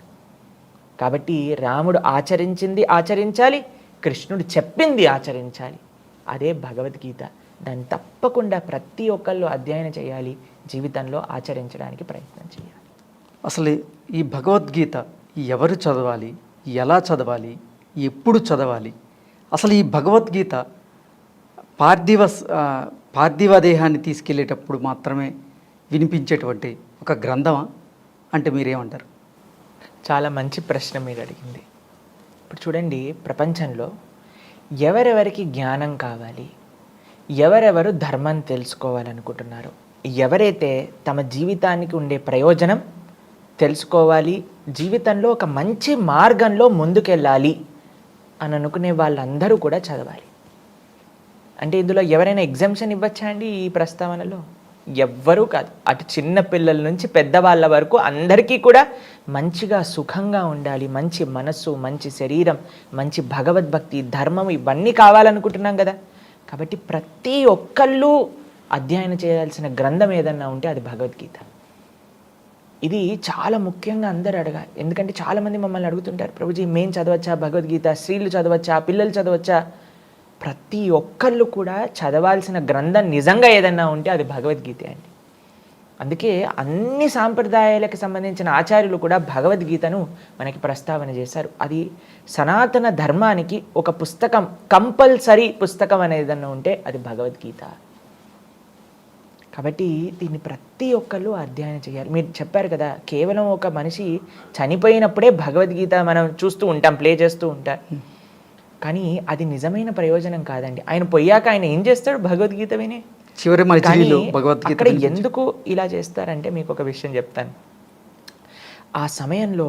S2: కాబట్టి రాముడు ఆచరించింది ఆచరించాలి, కృష్ణుడు చెప్పింది ఆచరించాలి. అదే భగవద్గీత. దాన్ని తప్పకుండా ప్రతి ఒక్కళ్ళు అధ్యయనం చేయాలి, జీవితంలో ఆచరించడానికి ప్రయత్నం చేయాలి.
S1: అసలు ఈ భగవద్గీత ఎవరు చదవాలి, ఎలా చదవాలి, ఎప్పుడు చదవాలి? అసలు ఈ భగవద్గీత పార్థివ దేహాన్ని తీసుకెళ్ళేటప్పుడు మాత్రమే వినిపించేటువంటి ఒక గ్రంథమా అంటే మీరేమంటారు?
S2: చాలా మంచి ప్రశ్న మీరు అడిగింది. ఇప్పుడు చూడండి, ప్రపంచంలో ఎవరెవరికి జ్ఞానం కావాలి, ఎవరెవరు ధర్మం తెలుసుకోవాలనుకుంటున్నారు, ఎవరైతే తమ జీవితానికి ఉండే ప్రయోజనం తెలుసుకోవాలి, జీవితంలో ఒక మంచి మార్గంలో ముందుకెళ్ళాలి అని అనుకునే వాళ్ళందరూ కూడా చదవాలి. అంటే ఇందులో ఎవరైనా ఎగ్జామ్షన్ ఇవ్వచ్చా అండి? ఈ ప్రస్తావనలో ఎవ్వరూ కాదు. అటు చిన్న పిల్లల నుంచి పెద్దవాళ్ళ వరకు అందరికీ కూడా మంచిగా సుఖంగా ఉండాలి, మంచి మనస్సు, మంచి శరీరం, మంచి భగవద్భక్తి, ధర్మం ఇవన్నీ కావాలనుకుంటున్నాం కదా. కాబట్టి ప్రతి ఒక్కళ్ళు అధ్యయనం చేయాల్సిన గ్రంథం ఏదన్నా ఉంటే అది భగవద్గీత. ఇది చాలా ముఖ్యంగా అందరూ అడగాలి. ఎందుకంటే చాలామంది మమ్మల్ని అడుగుతుంటారు, ప్రభుజీ మేము చదవచ్చా భగవద్గీత, స్త్రీలు చదవచ్చా, పిల్లలు చదవచ్చా? ప్రతి ఒక్కళ్ళు కూడా చదవాల్సిన గ్రంథం నిజంగా ఏదన్నా ఉంటే అది భగవద్గీత అండి. అందుకే అన్ని సాంప్రదాయాలకు సంబంధించిన ఆచార్యులు కూడా భగవద్గీతను మనకి ప్రస్తావన చేశారు. అది సనాతన ధర్మానికి ఒక పుస్తకం, కంపల్సరీ పుస్తకం అనేదన్నా ఉంటే అది భగవద్గీత. కాబట్టి దీన్ని ప్రతి ఒక్కళ్ళు అధ్యయనం చేయాలి. మీరు చెప్పారు కదా, కేవలం ఒక మనిషి చనిపోయినప్పుడే భగవద్గీత మనం చూస్తూ ఉంటాం, ప్లే చేస్తూ ఉంటాం. కానీ అది నిజమైన ప్రయోజనం కాదండి. ఆయన పోయాక ఆయన ఏం చేస్తాడు? భగవద్గీత విని
S1: చివరి భగవద్గీత.
S2: అక్కడ ఎందుకు ఇలా చేస్తారంటే మీకు ఒక విషయం చెప్తాను. ఆ సమయంలో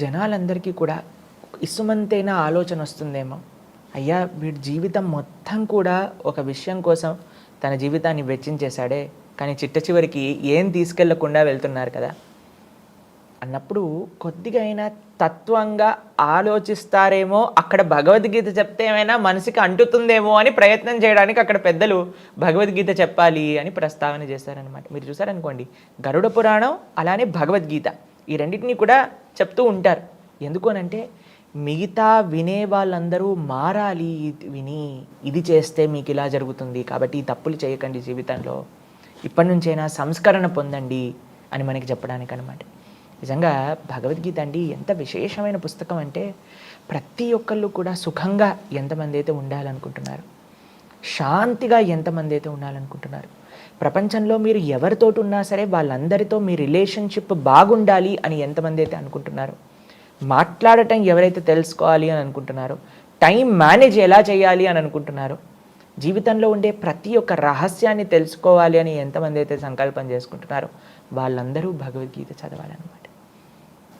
S2: జనాలందరికీ కూడా ఇసుమంతైన ఆలోచన వస్తుందేమో, అయ్యా వీడి జీవితం మొత్తం కూడా ఒక విషయం కోసం తన జీవితాన్ని వెచ్చించేశాడే, కానీ చిట్ట చివరికి ఏం తీసుకెళ్లకుండా వెళ్తున్నారు కదా అన్నప్పుడు కొద్దిగా అయినా తత్వంగా ఆలోచిస్తారేమో, అక్కడ భగవద్గీత చెప్తే ఏమైనా మనసుకి అంటుతుందేమో అని ప్రయత్నం చేయడానికి అక్కడ పెద్దలు భగవద్గీత చెప్పాలి అని ప్రస్తావన చేశారనమాట. మీరు చూసారనుకోండి, గరుడ పురాణం అలానే భగవద్గీత ఈ రెండింటినీ కూడా చెప్తూ ఉంటారు. ఎందుకు అనంటే మిగతా వినే వాళ్ళందరూ మారాలి, విని ఇది చేస్తే మీకు ఇలా జరుగుతుంది, కాబట్టి ఈ తప్పులు చేయకండి జీవితంలో, ఇప్పటి నుంచైనా సంస్కరణ పొందండి అని మనకి చెప్పడానికి అనమాట. నిజంగా భగవద్గీత అండి ఎంత విశేషమైన పుస్తకం అంటే, ప్రతి ఒక్కళ్ళు కూడా సుఖంగా ఎంతమంది అయితే ఉండాలనుకుంటున్నారు, శాంతిగా ఎంతమంది అయితే ఉండాలనుకుంటున్నారు, ప్రపంచంలో మీరు ఎవరితోటి ఉన్నా సరే వాళ్ళందరితో మీ రిలేషన్షిప్ బాగుండాలి అని ఎంతమంది అయితే అనుకుంటున్నారు, మాట్లాడటం ఎవరైతే తెలుసుకోవాలి అని అనుకుంటున్నారో, టైం మేనేజ్ ఎలా చేయాలి అని అనుకుంటున్నారో, జీవితంలో ఉండే ప్రతి ఒక్క రహస్యాన్ని తెలుసుకోవాలి అని ఎంతమంది అయితే సంకల్పం చేసుకుంటున్నారో వాళ్ళందరూ భగవద్గీత చదవాలన్నమాట.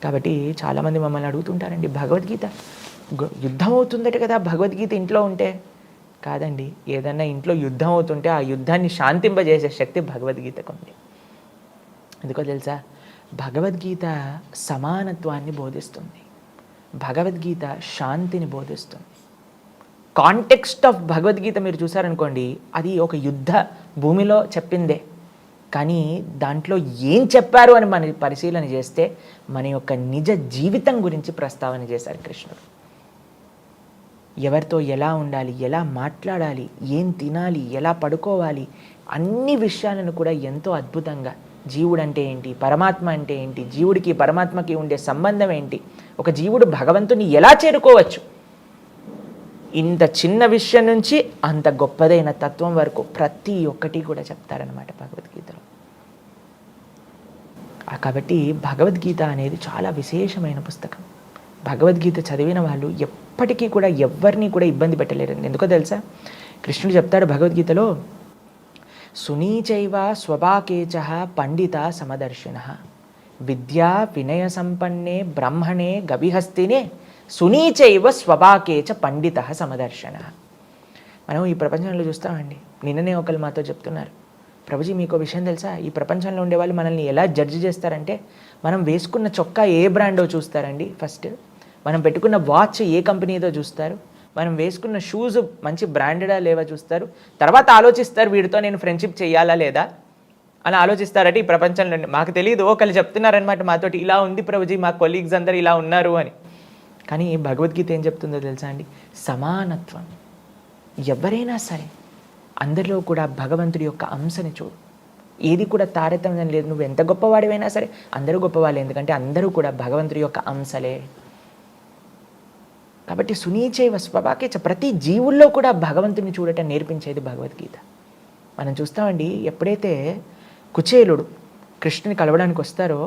S2: కాబట్టి చాలామంది మమ్మల్ని అడుగుతుంటారండి, భగవద్గీత యుద్ధం అవుతుందట కదా భగవద్గీత ఇంట్లో ఉంటే. కాదండి, ఏదన్నా ఇంట్లో యుద్ధం అవుతుంటే ఆ యుద్ధాన్ని శాంతింపజేసే శక్తి భగవద్గీతకు ఉంది. ఎందుకో తెలుసా? భగవద్గీత సమానత్వాన్ని బోధిస్తుంది, భగవద్గీత శాంతిని బోధిస్తుంది. కాంటెక్స్ట్ ఆఫ్ భగవద్గీత మీరు చూసారనుకోండి, అది ఒక యుద్ధ భూమిలో చెప్పిందే, కానీ దాంట్లో ఏం చెప్పారు అని మనం పరిశీలన చేస్తే మన యొక్క నిజ జీవితం గురించి ప్రస్తావన చేశారు కృష్ణుడు. ఎవరితో ఎలా ఉండాలి, ఎలా మాట్లాడాలి, ఏం తినాలి, ఎలా పడుకోవాలి, అన్ని విషయాలను కూడా ఎంతో అద్భుతంగా జీవుడు అంటే ఏంటి, పరమాత్మ అంటే ఏంటి, జీవుడికి పరమాత్మకి ఉండే సంబంధం ఏంటి, ఒక జీవుడు భగవంతుని ఎలా చేరుకోవచ్చు, ఇంత చిన్న విషయం నుంచి అంత గొప్పదైన తత్వం వరకు ప్రతి ఒక్కటి కూడా చెప్తారనమాట భగవద్గీతలో. కాబట్టి భగవద్గీత అనేది చాలా విశేషమైన పుస్తకం. భగవద్గీత చదివిన వాళ్ళు ఎప్పటికీ కూడా ఎవరిని కూడా ఇబ్బంది పెట్టలేరండి. ఎందుకో తెలుసా, కృష్ణుడు చెప్తాడు భగవద్గీతలో, సునీచైవ స్వభాకేచ పండిత సమదర్శిన విద్యా వినయ సంపన్నే బ్రహ్మణే గవిహస్తినే సునీచైవ స్వభాకేచ పండిత సమదర్శన. మనం ఈ ప్రపంచంలో చూస్తామండి. నిన్ననే ఒకరు మాతో చెప్తున్నారు, ప్రభుజీ మీకు విషయం తెలుసా, ఈ ప్రపంచంలో ఉండే వాళ్ళు మనల్ని ఎలా జడ్జి చేస్తారంటే, మనం వేసుకున్న చొక్కా ఏ బ్రాండో చూస్తారండి ఫస్ట్, మనం పెట్టుకున్న వాచ్ ఏ కంపెనీదో చూస్తారు, మనం వేసుకున్న షూస్ మంచి బ్రాండెడా లేవా చూస్తారు, తర్వాత ఆలోచిస్తారు వీడితో నేను ఫ్రెండ్షిప్ చేయాలా లేదా అని ఆలోచిస్తారట. ఈ ప్రపంచంలో మాకు తెలియదు, ఒకళ్ళు చెప్తున్నారనమాట మాతోటి, ఇలా ఉంది ప్రభుజీ మా కొలీగ్స్ అందరు ఇలా ఉన్నారు అని. కానీ భగవద్గీత ఏం చెప్తుందో తెలుసా అండి, సమానత్వం. ఎవరైనా సరే అందరిలో కూడా భగవంతుడి యొక్క అంశని చూడు, ఏది కూడా తారతమ్యం లేదు. నువ్వు ఎంత గొప్పవాడివైనా సరే అందరూ గొప్పవాళ్ళే, ఎందుకంటే అందరూ కూడా భగవంతుడి యొక్క అంశలే. కాబట్టి సునీచైవ స్వభాకేచ, ప్రతి జీవుల్లో కూడా భగవంతుని చూడటం నేర్పించేది భగవద్గీత. మనం చూస్తామండి, ఎప్పుడైతే కుచేలుడు కృష్ణుని కలవడానికి వస్తారో,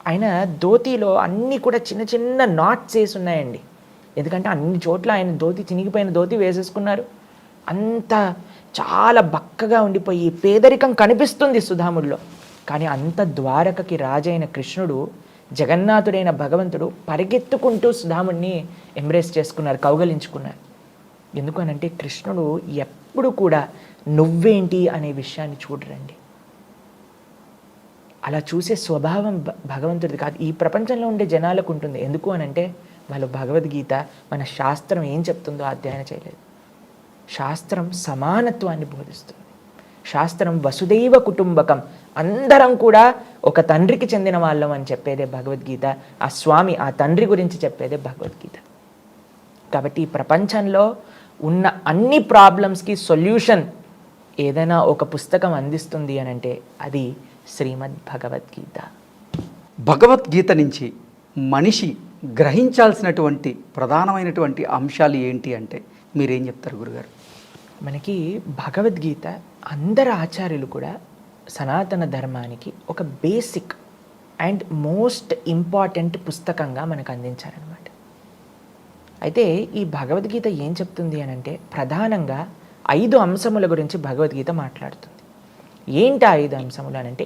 S2: ఆయన ధోతిలో అన్నీ కూడా చిన్న చిన్న నాట్స్ వేసి ఉన్నాయండి. ఎందుకంటే అన్ని చోట్ల ఆయన ధోతి, చినిగిపోయిన ధోతి వేసేసుకున్నారు. అంత చాలా బక్కగా ఉండిపోయి పేదరికం కనిపిస్తుంది సుధాముడిలో. కానీ అంత ద్వారకకి రాజైన కృష్ణుడు, జగన్నాథుడైన భగవంతుడు పరిగెత్తుకుంటూ సుధాముడిని ఎంబ్రేస్ చేసుకున్నారు, కౌగలించుకున్నారు. ఎందుకు అనంటే కృష్ణుడు ఎప్పుడు కూడా నువ్వేంటి అనే విషయాన్ని చూడరండి. అలా చూసే స్వభావం భగవంతుడిది కాదు, ఈ ప్రపంచంలో ఉండే జనాలకు ఉంటుంది. ఎందుకు అనంటే వాళ్ళు భగవద్గీత, మన శాస్త్రం ఏం చెప్తుందో అధ్యయనం చేయలేదు. శాస్త్రం సమానత్వాన్ని బోధిస్తుంది. శాస్త్రం వసుదైవ కుటుంబకం, అందరం కూడా ఒక తండ్రికి చెందిన వాళ్ళం అని చెప్పేదే భగవద్గీత. ఆ స్వామి, ఆ తండ్రి గురించి చెప్పేదే భగవద్గీత. కాబట్టి ఈ ప్రపంచంలో ఉన్న అన్ని ప్రాబ్లమ్స్కి సొల్యూషన్ ఏదైనా ఒక పుస్తకం అందిస్తుంది అని అంటే అది శ్రీమద్ భగవద్గీత.
S1: భగవద్గీత నుంచి మనిషి గ్రహించాల్సినటువంటి ప్రధానమైనటువంటి అంశాలు ఏంటి అంటే మీరేం చెప్తారు గురుగారు?
S2: మనకి భగవద్గీత అందరు ఆచార్యులు కూడా సనాతన ధర్మానికి ఒక బేసిక్ అండ్ మోస్ట్ ఇంపార్టెంట్ పుస్తకంగా మనకు అందించారనమాట. అయితే ఈ భగవద్గీత ఏం చెప్తుంది అని అంటే ప్రధానంగా 5 అంశముల గురించి భగవద్గీత మాట్లాడుతుంది. ఏంటి ఆ 5 అంశములు అని అంటే,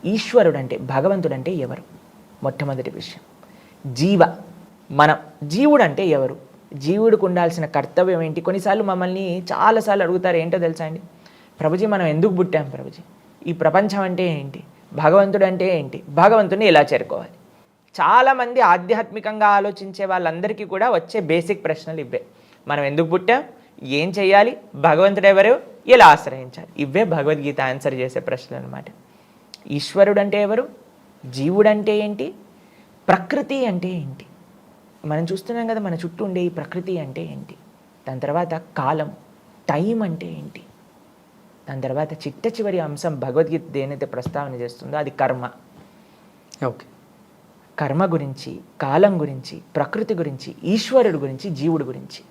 S2: ఈశ్వరుడు అంటే, భగవంతుడు అంటే ఎవరు, మొట్టమొదటి విషయం. మనం, జీవుడు అంటే ఎవరు, జీవుడికి ఉండాల్సిన కర్తవ్యం ఏంటి. కొన్నిసార్లు మమ్మల్ని చాలాసార్లు అడుగుతారు, ఏంటో తెలుసా అండి, ప్రభుజీ మనం ఎందుకు పుట్టాం ప్రభుజీ, ఈ ప్రపంచం అంటే ఏంటి, భగవంతుడు అంటే ఏంటి, భగవంతుడిని ఎలా చేరుకోవాలి. చాలామంది ఆధ్యాత్మికంగా ఆలోచించే వాళ్ళందరికీ కూడా వచ్చే బేసిక్ ప్రశ్నలు ఇవే. మనం ఎందుకు పుట్టాం, ఏం చేయాలి, భగవంతుడు ఎవరు, ఎలా ఆశ్రయించాలి, ఇవే భగవద్గీత ఆన్సర్ చేసే ప్రశ్నలు అనమాట. ఈశ్వరుడు అంటే ఎవరు, జీవుడు అంటే ఏంటి, ప్రకృతి అంటే ఏంటి, మనం చూస్తున్నాం కదా మన చుట్టూ ఉండే ఈ ప్రకృతి అంటే ఏంటి, దాని తర్వాత కాలం, టైం అంటే ఏంటి, దాని తర్వాత చిట్ట చివరి అంశం భగవద్గీత దేనైతే ప్రస్తావన చేస్తుందో అది కర్మ.
S1: ఓకే,
S2: కర్మ గురించి, కాలం గురించి, ప్రకృతి గురించి, ఈశ్వరుడు గురించి, జీవుడు గురించి,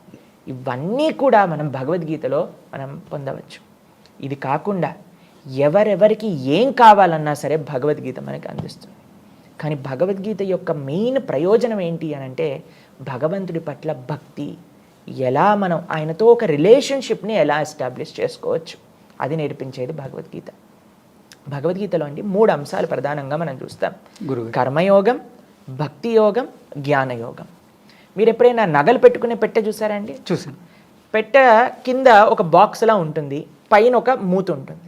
S2: ఇవన్నీ కూడా మనం భగవద్గీతలో మనం పొందవచ్చు. ఇది కాకుండా ఎవరెవరికి ఏం కావాలన్నా సరే భగవద్గీత మనకి అందిస్తుంది. కానీ భగవద్గీత యొక్క మెయిన్ ప్రయోజనం ఏంటి అని అంటే భగవంతుడి పట్ల భక్తి, ఎలా మనం ఆయనతో ఒక రిలేషన్షిప్ని ఎలా ఎస్టాబ్లిష్ చేసుకోవచ్చు, అది నేర్పించేది భగవద్గీత. భగవద్గీతలో అండి 3 అంశాలు ప్రధానంగా మనం చూస్తాం. కర్మయోగం, భక్తి యోగం, జ్ఞానయోగం. మీరు ఎప్పుడైనా నగలు పెట్టుకునే పెట్టె చూసారా అండి?
S1: చూసాను.
S2: పెట్టె కింద ఒక బాక్స్లా ఉంటుంది, పైన ఒక మూత ఉంటుంది.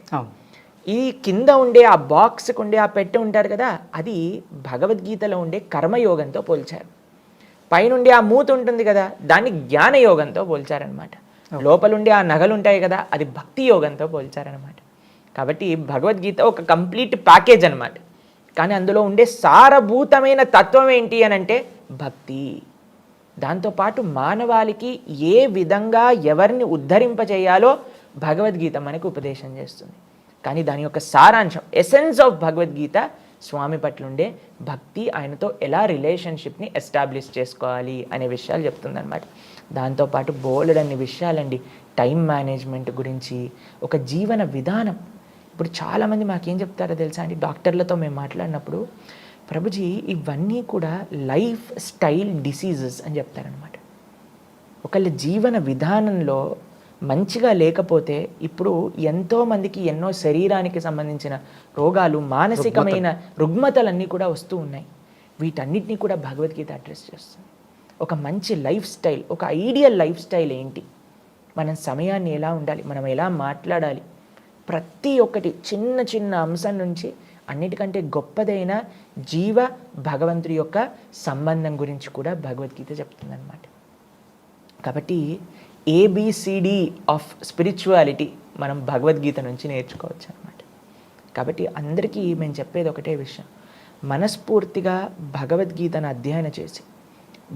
S2: ఈ కింద ఉండే ఆ బాక్స్కి ఉండే ఆ పెట్టె ఉంటారు కదా, అది భగవద్గీతలో ఉండే కర్మయోగంతో పోల్చారు. పైనుండి ఆ మూత ఉంటుంది కదా, దాన్ని జ్ఞానయోగంతో పోల్చారనమాట. లోపల ఉండే ఆ నగలు ఉంటాయి కదా, అది భక్తి యోగంతో పోల్చారనమాట. కాబట్టి భగవద్గీత ఒక కంప్లీట్ ప్యాకేజ్ అనమాట. కానీ అందులో ఉండే సారభూతమైన తత్వం ఏంటి అని అంటే భక్తి. దాంతోపాటు మానవాళికి ఏ విధంగా ఎవరిని ఉద్ధరింపజేయాలో భగవద్గీత మనకు ఉపదేశం చేస్తుంది. కానీ దాని యొక్క సారాంశం, ఎసెన్స్ ఆఫ్ భగవద్గీత స్వామి పట్ల ఉండే భక్తి, ఆయనతో ఎలా రిలేషన్షిప్ని ఎస్టాబ్లిష్ చేసుకోవాలి అనే విషయాలు చెప్తుందన్నమాట. దాంతోపాటు బోలెడన్ని విషయాలండి, టైం మేనేజ్మెంట్ గురించి, ఒక జీవన విధానం. ఇప్పుడు చాలామంది మాకేం చెప్తారో తెలుసా అండి, డాక్టర్లతో మేము మాట్లాడినప్పుడు, ప్రభుజీ ఇవన్నీ కూడా లైఫ్ స్టైల్ డిసీజెస్ అని చెప్తారనమాట. ఒకళ్ళ జీవన విధానంలో మంచిగా లేకపోతే ఇప్పుడు ఎంతోమందికి ఎన్నో శరీరానికి సంబంధించిన రోగాలు, మానసికమైన రుగ్మతలన్నీ కూడా వస్తూ ఉన్నాయి. వీటన్నిటినీ కూడా భగవద్గీత అడ్రస్ చేస్తుంది. ఒక మంచి లైఫ్ స్టైల్, ఒక ఐడియల్ లైఫ్ స్టైల్ ఏంటి, మనం సమయాన్ని ఎలా ఉండాలి, మనం ఎలా మాట్లాడాలి, ప్రతి ఒక్కటి చిన్న చిన్న అంశం నుంచి అన్నిటికంటే గొప్పదైన జీవ భగవంతుడి యొక్క సంబంధం గురించి కూడా భగవద్గీత చెప్తుందన్నమాట. కాబట్టి ఏబిసిడి ఆఫ్ స్పిరిచువాలిటీ మనం భగవద్గీత నుంచి నేర్చుకోవచ్చు అనమాట. కాబట్టి అందరికీ మేము చెప్పేది ఒకటే విషయం, మనస్ఫూర్తిగా భగవద్గీతను అధ్యయనం చేసి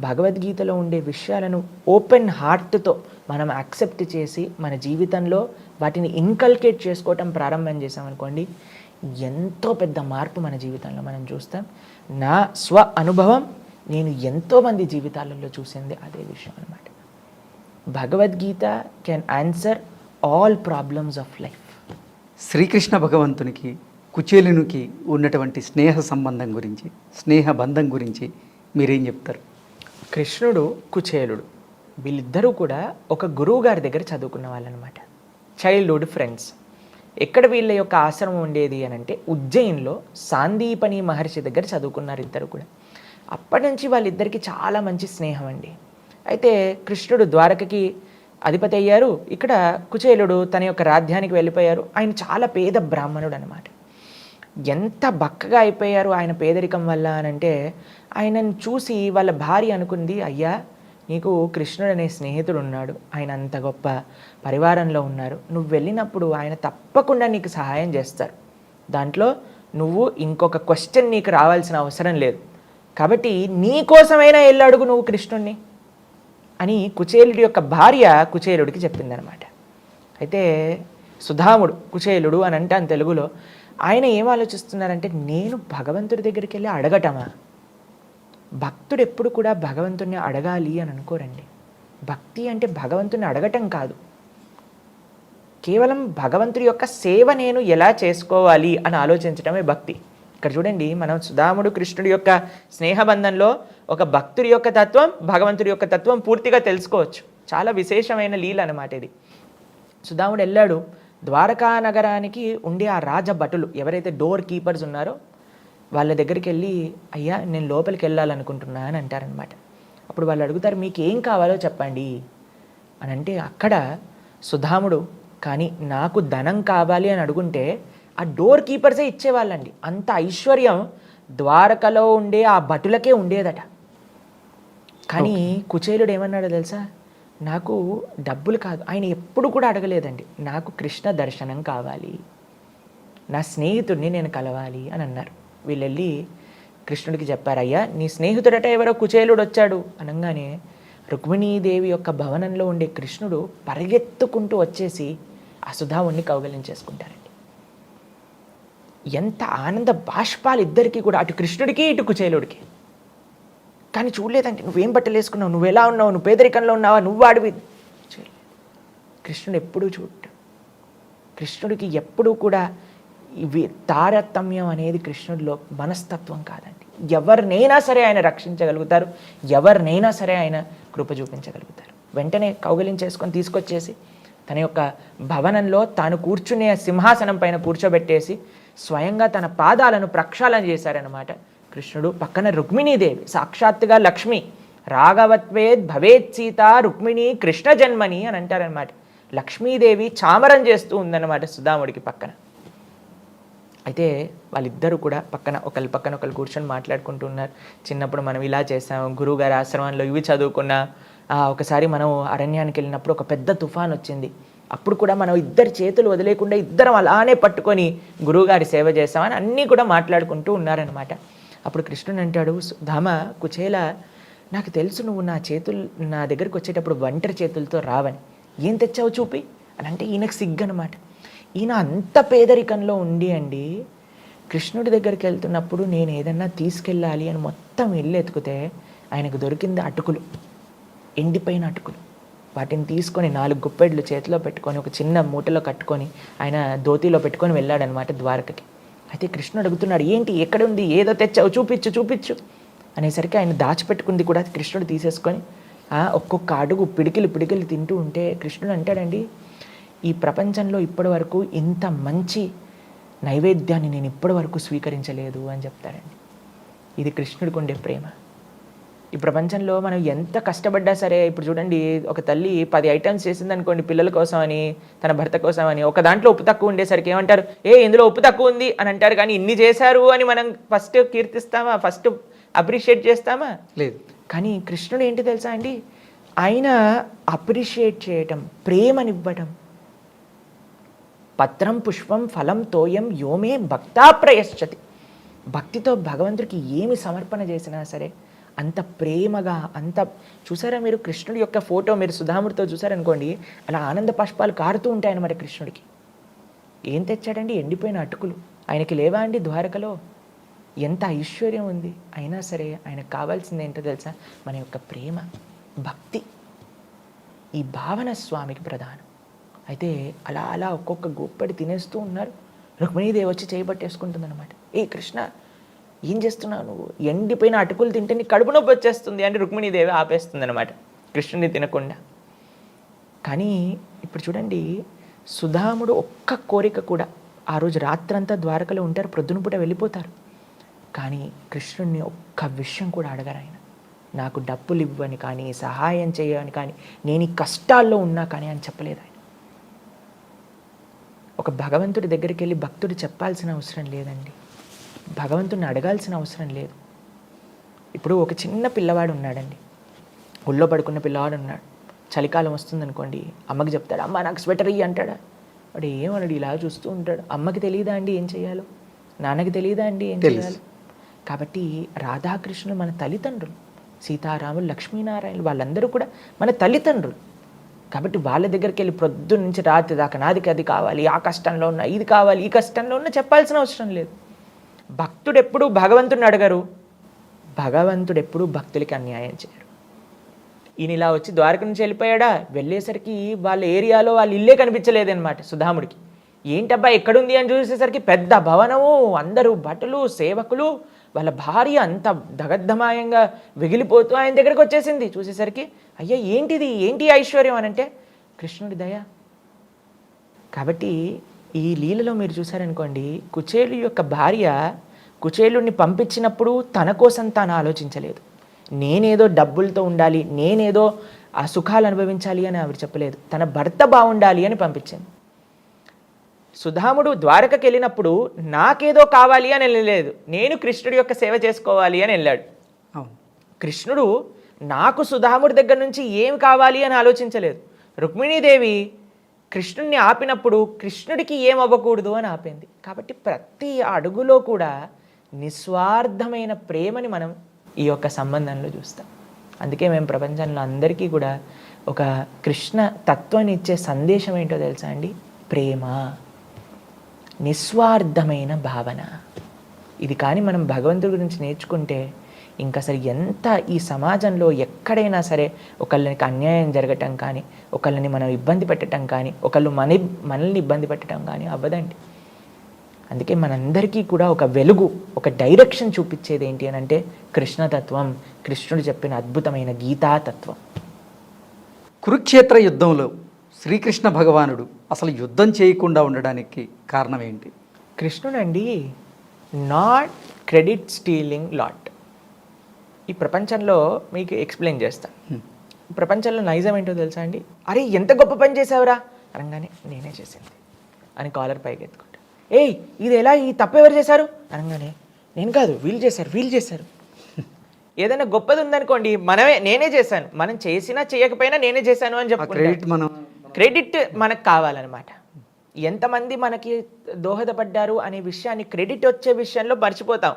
S2: భగవద్గీతలో ఉండే విషయాలను ఓపెన్ హార్ట్తో మనం యాక్సెప్ట్ చేసి మన జీవితంలో వాటిని ఇన్కల్కేట్ చేసుకోవటం ప్రారంభం చేసామనుకోండి, ఎంతో పెద్ద మార్పు మన జీవితంలో మనం చూస్తాం. నా స్వ అనుభవం, నేను ఎంతోమంది జీవితాలలో చూసింది అదే విషయం అనమాట. Bhagavad Gita can answer all problems of life.
S1: Shri Krishna భగవంతునికి కుచేలునికి ఉన్నటువంటి స్నేహ సంబంధం గురించి, స్నేహ బంధం గురించి మీరేం చెప్తారు?
S2: కృష్ణుడు, కుచేలుడు వీళ్ళిద్దరూ కూడా ఒక గురువు గారి దగ్గర చదువుకున్న వాళ్ళనమాట, చైల్డ్హుడ్ ఫ్రెండ్స్. ఎక్కడ వీళ్ళ యొక్క ఆశ్రమం ఉండేది అని అంటే ఉజ్జయిన్లో సాందీపని మహర్షి దగ్గర చదువుకున్నారు ఇద్దరు కూడా. అప్పటి నుంచి వాళ్ళిద్దరికీ చాలా మంచి స్నేహం అండి. అయితే కృష్ణుడు ద్వారకకి అధిపతి అయ్యారు, ఇక్కడ కుచేలుడు తన యొక్క రాజ్యానికి వెళ్ళిపోయారు. ఆయన చాలా పేద బ్రాహ్మణుడు అనమాట. ఎంత బక్కగా అయిపోయారు ఆయన పేదరికం వల్ల అనంటే, ఆయనను చూసి వాళ్ళ భార్య అనుకుంది, అయ్యా నీకు కృష్ణుడు అనే స్నేహితుడు ఉన్నాడు, ఆయన అంత గొప్ప పరివారంలో ఉన్నారు, నువ్వు వెళ్ళినప్పుడు ఆయన తప్పకుండా నీకు సహాయం చేస్తారు, దాంట్లో నువ్వు ఇంకొక క్వశ్చన్ నీకు రావాల్సిన అవసరం లేదు, కాబట్టి నీ కోసమైనా వెళ్ళి అడుగు నువ్వు కృష్ణుణ్ణి అని కుచేలుడి యొక్క భార్య కుచేలుడికి చెప్పిందనమాట. అయితే సుధాముడు కుచేలుడు అని అంటాను తెలుగులో, ఆయన ఏం ఆలోచిస్తున్నారంటే, నేను భగవంతుడి దగ్గరికి వెళ్ళి అడగటమా? భక్తుడు ఎప్పుడు కూడా భగవంతుడిని అడగాలి అని అనుకోరండి. భక్తి అంటే భగవంతుని అడగటం కాదు, కేవలం భగవంతుడి యొక్క సేవ నేను ఎలా చేసుకోవాలి అని ఆలోచించడమే భక్తి. ఇక్కడ చూడండి, మనం సుధాముడు కృష్ణుడి యొక్క స్నేహబంధంలో ఒక భక్తుడి యొక్క తత్వం, భగవంతుడి యొక్క తత్వం పూర్తిగా తెలుసుకోవచ్చు. చాలా విశేషమైన లీల అన్నమాట ఇది. సుధాముడు వెళ్ళాడు, ద్వారకా నగరానికి ఉండే ఆ రాజభటులు ఎవరైతే డోర్ కీపర్స్ ఉన్నారో వాళ్ళ దగ్గరికి వెళ్ళి, అయ్యా నేను లోపలికి వెళ్ళాలనుకుంటున్నా అని అంటారనమాట. అప్పుడు వాళ్ళు అడుగుతారు, మీకు ఏం కావాలో చెప్పండి అని అంటే, అక్కడ సుధాముడు కానీ నాకు ధనం కావాలి అని అడుగుంటే ఆ డోర్ కీపర్సే ఇచ్చేవాళ్ళండి. అంత ఐశ్వర్యం ద్వారకలో ఉండే ఆ భటులకే ఉండేదట. కానీ కుచేలుడు ఏమన్నాడో తెలుసా, నాకు డబ్బులు కాదు, ఆయన ఎప్పుడు కూడా అడగలేదండి, నాకు కృష్ణ దర్శనం కావాలి, నా స్నేహితుడిని నేను కలవాలి అని అన్నారు. వీళ్ళు వెళ్ళి కృష్ణుడికి చెప్పారు, అయ్యా నీ స్నేహితుడట ఎవరో కుచేలుడు వచ్చాడు అనగానే రుక్మిణీదేవి యొక్క భవనంలో ఉండే కృష్ణుడు పరిగెత్తుకుంటూ వచ్చేసి ఆ సుధాముడిని కౌగలించేసుకుంటారండి. ఎంత ఆనంద బాష్పాలు ఇద్దరికీ కూడా, అటు కృష్ణుడికి ఇటు కుచేలుడికి. కానీ చూడలేదండి, నువ్వేం బట్టలు వేసుకున్నావు, నువ్వు ఎలా ఉన్నావు, నువ్వు పేదరికంలో ఉన్నావా, నువ్వు అడివి. కృష్ణుడు ఎప్పుడూ చూడటం, కృష్ణుడికి ఎప్పుడూ కూడా ఇవి తారతమ్యం అనేది కృష్ణుడిలో మనస్తత్వం కాదండి. ఎవరినైనా సరే ఆయన రక్షించగలుగుతారు, ఎవరినైనా సరే ఆయన కృప చూపించగలుగుతారు. వెంటనే కౌగిలించేసుకొని తీసుకొచ్చేసి తన యొక్క భవనంలో తాను కూర్చునే సింహాసనం పైన కూర్చోబెట్టేసి స్వయంగా తన పాదాలను ప్రక్షాళన చేశారనమాట కృష్ణుడు. పక్కన రుక్మిణీదేవి, సాక్షాత్తుగా లక్ష్మి, రాఘవత్వేద్ భవేత్ సీత రుక్మిణి కృష్ణ జన్మని అని అంటారనమాట. లక్ష్మీదేవి చామరం చేస్తూ ఉందన్నమాట సుధాముడికి పక్కన. అయితే వాళ్ళిద్దరూ కూడా పక్కన ఒకళ్ళు కూర్చొని మాట్లాడుకుంటూ ఉన్నారు. చిన్నప్పుడు మనం ఇలా చేసాం, గురువుగారి ఆశ్రమంలో ఇవి చదువుకున్నా, ఒకసారి మనం అరణ్యానికి వెళ్ళినప్పుడు ఒక పెద్ద తుఫాన్ వచ్చింది, అప్పుడు కూడా మనం ఇద్దరి చేతులు వదిలేకుండా ఇద్దరం అలానే పట్టుకొని గురువుగారి సేవ చేసామని అన్నీ కూడా మాట్లాడుకుంటూ ఉన్నారనమాట. అప్పుడు కృష్ణుడు అంటాడు, ధామ కుచేల, నాకు తెలుసు నువ్వు నా దగ్గరికి వచ్చేటప్పుడు ఒంటరి చేతులతో రావని, ఏం తెచ్చావు చూపి అని అంటే ఈయనకు సిగ్గనమాట. ఈయన అంత పేదరికంలో ఉండి అండి కృష్ణుడి దగ్గరికి వెళ్తున్నప్పుడు నేను ఏదన్నా తీసుకెళ్ళాలి అని మొత్తం ఇల్లు ఎతికితే ఆయనకు దొరికింది అటుకులు, ఎండిపోయిన అటుకులు. వాటిని తీసుకొని 4 గుప్పెడ్లు చేతిలో పెట్టుకొని ఒక చిన్న మూటలో కట్టుకొని ఆయన ధోతిలో పెట్టుకొని వెళ్ళాడనమాట ద్వారకకి. అయితే కృష్ణుడు అడుగుతున్నాడు, ఏంటి ఎక్కడ ఉంది, ఏదో తెచ్చావు చూపించు చూపించు అనేసరికి ఆయన దాచిపెట్టుకుంది కూడా కృష్ణుడు తీసేసుకొని ఒక్కొక్క అడుగు పిడికిలు తింటూ ఉంటే కృష్ణుడు అంటాడండి, ఈ ప్రపంచంలో ఇప్పటి వరకు ఇంత మంచి నైవేద్యాన్ని నేను ఇప్పటి వరకు స్వీకరించలేదు అని చెప్తాడండి. ఇది కృష్ణుడికి ఉండే ప్రేమ. ఈ ప్రపంచంలో మనం ఎంత కష్టపడ్డా సరే, ఇప్పుడు చూడండి ఒక తల్లి 10 ఐటమ్స్ చేసింది అనుకోండి పిల్లల కోసం అని, తన భర్త కోసం అని, ఒక దాంట్లో ఉప్పు తక్కువ ఉండేసరికి ఏమంటారు, ఇందులో ఉప్పు తక్కువ ఉంది అని అంటారు. కానీ ఇన్ని చేశారు అని మనం ఫస్ట్ కీర్తిస్తామా, ఫస్ట్ అప్రిషియేట్ చేస్తామా? లేదు. కానీ కృష్ణుడు ఏంటి తెలుసా అండి, ఆయన అప్రిషియేట్ చేయటం, ప్రేమనివ్వటం. పత్రం పుష్పం ఫలం తోయం యోమే భక్తా ప్రయశ్చతి. భక్తితో భగవంతుడికి ఏమి సమర్పణ చేసినా సరే అంత ప్రేమగా, అంత చూసారా మీరు కృష్ణుడి యొక్క ఫోటో మీరు సుధాముడితో చూసారనుకోండి, అలా ఆనంద పుష్పాలు కారుతూ ఉంటాయన్నమాట కృష్ణుడికి. ఏం తెచ్చాడండి, ఎండిపోయిన అటుకులు. ఆయనకి లేవా అండి ద్వారకలో? ఎంత ఐశ్వర్యం ఉంది, అయినా సరే ఆయనకు కావాల్సింది ఏంటో తెలుసా, మన యొక్క ప్రేమ, భక్తి. ఈ భావన స్వామికి ప్రధానం. అయితే అలా అలా ఒక్కొక్క గొప్పడి తినేస్తూ ఉన్నారు. రుక్మిణీదేవి వచ్చి చేయబట్టేసుకుంటుంది అనమాట. కృష్ణ ఏం చేస్తున్నావు నువ్వు, ఎండిపోయిన అటుకులు తింటే నీ కడుపు నొప్పి వచ్చేస్తుంది అని రుక్మిణీదేవి ఆపేస్తుంది అనమాట కృష్ణుని తినకుండా. కానీ ఇప్పుడు చూడండి, సుధాముడు ఒక్క కోరిక కూడా, ఆ రోజు రాత్రంతా ద్వారకలో ఉంటారు, ప్రొద్దున పూట వెళ్ళిపోతారు. కానీ కృష్ణుడిని ఒక్క విషయం కూడా అడగరు ఆయన. నాకు డబ్బులు ఇవ్వని కానీ, సహాయం చేయని కానీ, నేను ఈ కష్టాల్లో ఉన్నా కానీ అని చెప్పలేదు ఆయన. ఒక భగవంతుడి దగ్గరికి వెళ్ళి భక్తుడు చెప్పాల్సిన అవసరం లేదండి, భగవంతుడిని అడగాల్సిన అవసరం లేదు. ఇప్పుడు ఒక చిన్న పిల్లవాడు ఉన్నాడండి, ఒళ్ళో పడుకున్న పిల్లవాడు ఉన్నాడు. చలికాలం వస్తుందనుకోండి, అమ్మకి చెప్తాడు, అమ్మ నాకు స్వెటర్ ఇయ్యి అంటాడా? వాడు ఏమన్నాడు, ఇలా చూస్తూ ఉంటాడు. అమ్మకి తెలియదా అండి ఏం చేయాలో, నాన్నకి తెలియదా అండి ఏం చేయాలో? కాబట్టి రాధాకృష్ణులు మన తల్లిదండ్రులు, సీతారాములు, లక్ష్మీనారాయణులు, వాళ్ళందరూ కూడా మన తల్లిదండ్రులు. కాబట్టి వాళ్ళ దగ్గరికి వెళ్ళి ప్రొద్దు నుంచి రాత్రి దాకా నాదికి అది కావాలి, ఆ కష్టంలో ఉన్న ఇది కావాలి, ఈ కష్టంలో ఉన్న చెప్పాల్సిన అవసరం లేదు. భక్తుడు ఎప్పుడూ భగవంతుడిని అడగరు, భగవంతుడు ఎప్పుడూ భక్తులకి అన్యాయం చేయరు. ఈయన ఇలా వచ్చి ద్వారక నుంచి వెళ్ళిపోయాడా, వెళ్ళేసరికి వాళ్ళ ఏరియాలో వాళ్ళ ఇల్లే కనిపించలేదన్నమాట సుధాముడికి. ఏంటబ్బా ఎక్కడుంది అని చూసేసరికి పెద్ద భవనము, అందరూ భటులు, సేవకులు, వాళ్ళ భార్య అంత దగద్ధమాయంగా వెగిలిపోతూ ఆయన దగ్గరికి వచ్చేసింది. చూసేసరికి అయ్యా ఏంటిది, ఏంటి ఐశ్వర్యం అని అంటే కృష్ణుడి దయ. కాబట్టి ఈ లీలలో మీరు చూసారనుకోండి, కుచేలు యొక్క భార్య కుచేలుడిని పంపించినప్పుడు తన కోసం తాను ఆలోచించలేదు. నేనేదో డబ్బులతో ఉండాలి, నేనేదో ఆ సుఖాలు అనుభవించాలి అని ఆవిడ చెప్పలేదు, తన భర్త బాగుండాలి అని పంపించింది. సుధాముడు ద్వారకకి వెళ్ళినప్పుడు నాకేదో కావాలి అని వెళ్ళలేదు, నేను కృష్ణుడి యొక్క సేవ చేసుకోవాలి అని వెళ్ళాడు. కృష్ణుడు నాకు సుధాముడి దగ్గర నుంచి ఏం కావాలి అని ఆలోచించలేదు. రుక్మిణీదేవి కృష్ణుడిని ఆపినప్పుడు కృష్ణుడికి ఏం అవ్వకూడదు అని ఆపింది. కాబట్టి ప్రతి అడుగులో కూడా నిస్వార్థమైన ప్రేమని మనం ఈ యొక్క సంబంధంలో చూస్తాం. అందుకే మేము ప్రపంచంలో అందరికీ కూడా ఒక కృష్ణ తత్వాన్ని ఇచ్చే సందేశం ఏంటో తెలుసా అండి, ప్రేమ, నిస్వార్థమైన భావన. ఇది కానీ మనం భగవంతుడి గురించి నేర్చుకుంటే ఇంకా అసలు ఎంత ఈ సమాజంలో ఎక్కడైనా సరే ఒకళ్ళకి అన్యాయం జరగటం కానీ, ఒకళ్ళని మనం ఇబ్బంది పెట్టడం కానీ, ఒకళ్ళు మనల్ని ఇబ్బంది పెట్టడం కానీ అవ్వదండి. అందుకే మనందరికీ కూడా ఒక వెలుగు, ఒక డైరెక్షన్ చూపించేది ఏంటి అని అంటే కృష్ణతత్వం, కృష్ణుడు చెప్పిన అద్భుతమైన గీతాతత్వం.
S1: కురుక్షేత్ర యుద్ధంలో శ్రీకృష్ణ భగవానుడు అసలు యుద్ధం చేయకుండా ఉండడానికి కారణం ఏంటి?
S2: కృష్ణుడు అండి నాట్ క్రెడిట్ స్టీలింగ్ లాట్. ఈ ప్రపంచంలో మీకు ఎక్స్ప్లెయిన్ చేస్తాను. ప్రపంచంలో నైజం ఏంటో తెలుసా అండి, అరే ఎంత గొప్ప పని చేసావురా అనగానే నేనే చేసింది అని కాలర్ పైకి ఎత్తుకుంటా. ఇది ఎలా, ఈ తప్పు ఎవరు చేశారు అనగానే నేను కాదు, వీళ్ళు చేశారు. ఏదైనా గొప్పది ఉందనుకోండి, నేనే చేశాను, మనం చేసినా చేయకపోయినా నేనే చేశాను అని చెప్పి క్రెడిట్ మనకు కావాలన్నమాట. ఎంతమంది మనకి దోహదపడ్డారు అనే విషయాన్ని, క్రెడిట్ వచ్చే విషయంలో మర్చిపోతాం.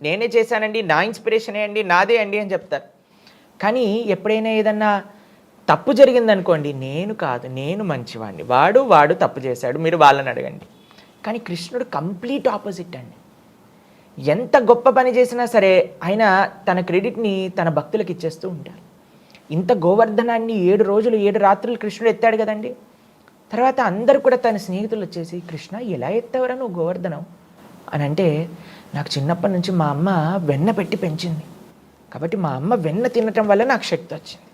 S2: నేనే చేశానండి, నా ఇన్స్పిరేషనే అండి, నాదే అండి అని చెప్తారు. కానీ ఎప్పుడైనా ఏదన్నా తప్పు జరిగిందనుకోండి, నేను కాదు, నేను మంచివాడిని, వాడు తప్పు చేశాడు, మీరు వాళ్ళని అడగండి. కానీ కృష్ణుడు కంప్లీట్ ఆపోజిట్ అండి. ఎంత గొప్ప పని చేసినా సరే ఆయన తన క్రెడిట్ని తన భక్తులకు ఇచ్చేస్తూ ఉంటారు. ఇంత గోవర్ధనాన్ని 7 రోజులు 7 రాత్రులు కృష్ణుడు ఎత్తాడు కదండి. తర్వాత అందరూ కూడా తన స్నేహితులు వచ్చేసి, కృష్ణ ఎలా ఎత్తావరా నువ్వు గోవర్ధనం అని అంటే, నాకు చిన్నప్పటి నుంచి మా అమ్మ వెన్న పెట్టి పెంచింది, కాబట్టి మా అమ్మ వెన్న తినటం వల్ల నాకు శక్తి వచ్చింది.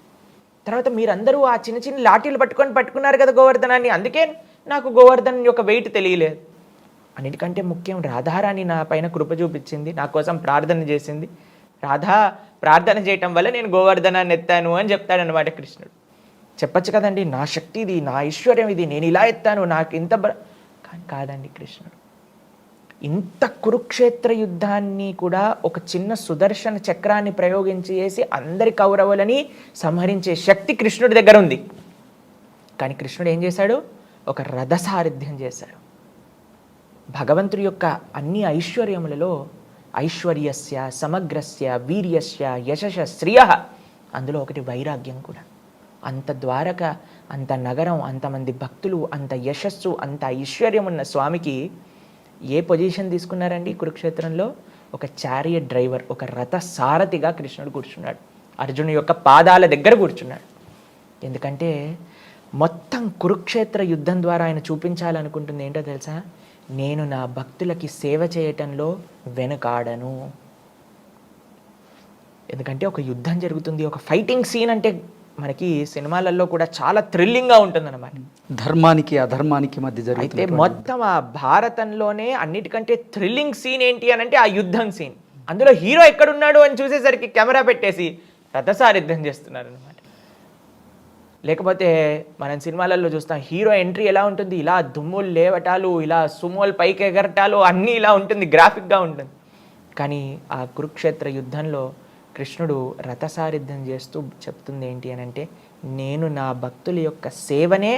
S2: తర్వాత మీరందరూ ఆ చిన్న చిన్న లాఠీలు పట్టుకున్నారు కదా గోవర్ధనాన్ని, అందుకే నాకు గోవర్ధన్ యొక్క వెయిట్ తెలియలేదు. అన్నిటికంటే ముఖ్యం, రాధారాణి నా పైన కృప చూపించింది, నా కోసం ప్రార్థన చేసింది, రాధా ప్రార్థన చేయటం వల్ల నేను గోవర్ధనాన్ని ఎత్తాను అని చెప్తాడనమాట కృష్ణుడు. చెప్పచ్చు కదండి, నా శక్తి ఇది, నా ఐశ్వర్యం ఇది, నేను ఇలా ఎత్తాను, నాకు ఇంత కానీ కాదండి. కృష్ణుడు ఇంత కురుక్షేత్ర యుద్ధాన్ని కూడా ఒక చిన్న సుదర్శన చక్రాన్ని ప్రయోగించి చేసి అందరి కౌరవులని సంహరించే శక్తి కృష్ణుడి దగ్గర ఉంది. కానీ కృష్ణుడు ఏం చేశాడు? ఒక రథసారథ్యం చేశాడు. భగవంతుడి యొక్క అన్ని ఐశ్వర్యములలో ఐశ్వర్యస్య, సమగ్రస్య, వీర్యస్య, యశస్య, శ్రియ, అందులో ఒకటి వైరాగ్యం కూడా. అంత ద్వారక, అంత నగరం, అంతమంది భక్తులు, అంత యశస్సు, అంత ఐశ్వర్యం ఉన్న స్వామికి ఏ పొజిషన్ తీసుకున్నారండి కురుక్షేత్రంలో? ఒక చారియట్ డ్రైవర్, ఒక రథ సారథిగా కృష్ణుడు కూర్చున్నాడు. అర్జునుడి యొక్క పాదాల దగ్గర కూర్చున్నాడు. ఎందుకంటే మొత్తం కురుక్షేత్ర యుద్ధం ద్వారా ఆయన చూపించాలనుకుంటుంది ఏంటో తెలుసా? నేను నా భక్తులకి సేవ చేయటంలో వెనుకాడను. ఎందుకంటే ఒక యుద్ధం జరుగుతుంది, ఒక ఫైటింగ్ సీన్ అంటే మనకి సినిమాలలో కూడా చాలా థ్రిల్లింగ్గా ఉంటుందన్నమాట.
S1: ధర్మానికి అధర్మానికి మధ్య
S2: అయితే
S1: జరుగుతుంది.
S2: మొత్తం ఆ భారతంలోనే అన్నిటికంటే థ్రిల్లింగ్ సీన్ ఏంటి అని అంటే ఆ యుద్ధం సీన్. అందులో హీరో ఎక్కడున్నాడు అని చూసేసరికి కెమెరా పెట్టేసి రథసారథ్యం చేస్తున్నారు అనమాట. లేకపోతే మనం సినిమాలలో చూస్తాం, హీరో ఎంట్రీ ఎలా ఉంటుంది, ఇలా దుమ్ములు లేవటాలు, ఇలా సుమోలు పైకి ఎగరటాలు, అన్నీ ఇలా ఉంటుంది, గ్రాఫిక్గా ఉంటుంది. కానీ ఆ కురుక్షేత్ర యుద్ధంలో కృష్ణుడు రథసారథ్యం చేస్తూ చెప్తుంది ఏంటి అని అంటే, నేను నా భక్తుల యొక్క సేవనే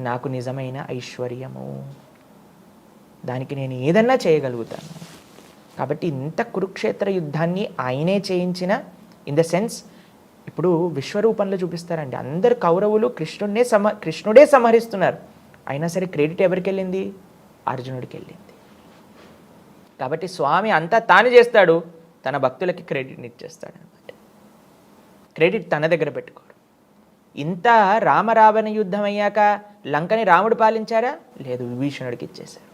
S2: నాకు నిజమైన ఐశ్వర్యము, దానికి నేను ఏదన్నా చేయగలుగుతాను. కాబట్టి ఇంత కురుక్షేత్ర యుద్ధాన్ని ఆయనే చేయించిన, ఇన్ ద సెన్స్ ఇప్పుడు విశ్వరూపంలో చూపిస్తారండి. అందరు కౌరవులు కృష్ణుడే సంహరిస్తున్నారు, అయినా సరే క్రెడిట్ ఎవరికి వెళ్ళింది? అర్జునుడికి వెళ్ళింది. కాబట్టి స్వామి అంతా తాను చేస్తాడు, తన భక్తులకి క్రెడిట్ని ఇచ్చేస్తాడు అనమాట. క్రెడిట్ తన దగ్గర పెట్టుకోడు. ఇంత రామరావణ యుద్ధం అయ్యాక లంకని రాముడు పాలించారా? లేదు, విభీషణుడికి ఇచ్చేశారు.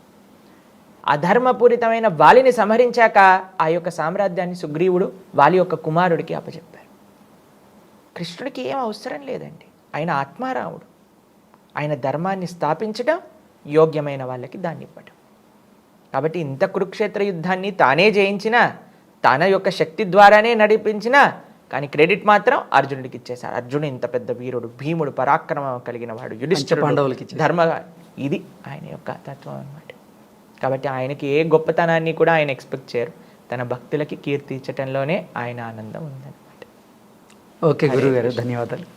S2: అధర్మపూరితమైన వాలిని సంహరించాక ఆ యొక్క సామ్రాజ్యాన్ని సుగ్రీవుడు వాలి యొక్క కుమారుడికి అప్పచెప్పారు. కృష్ణుడికి ఏం అవసరం లేదండి, ఆయన ఆత్మారాముడు. ఆయన ధర్మాన్ని స్థాపించడం, యోగ్యమైన వాళ్ళకి దాన్ని ఇవ్వడం. కాబట్టి ఇంత కురుక్షేత్ర యుద్ధాన్ని తానే జయించిన, తన యొక్క శక్తి ద్వారానే నడిపించిన, కానీ క్రెడిట్ మాత్రం అర్జునుడికి ఇచ్చేశాడు. అర్జునుడు ఇంత పెద్ద వీరుడు, భీముడు, పరాక్రమం కలిగిన వాడు, యుధిష్ఠిరుడు, ధర్మ, ఇది ఆయన యొక్క తత్వం అన్నమాట. కాబట్టి ఆయనకి ఏ గొప్పతనాన్ని కూడా ఆయన ఎక్స్పెక్ట్ చేయరు, తన భక్తులకి కీర్తి ఇచ్చటంలోనే ఆయన ఆనందం ఉందన్నమాట.
S1: ఓకే గురువు గారు, ధన్యవాదాలు.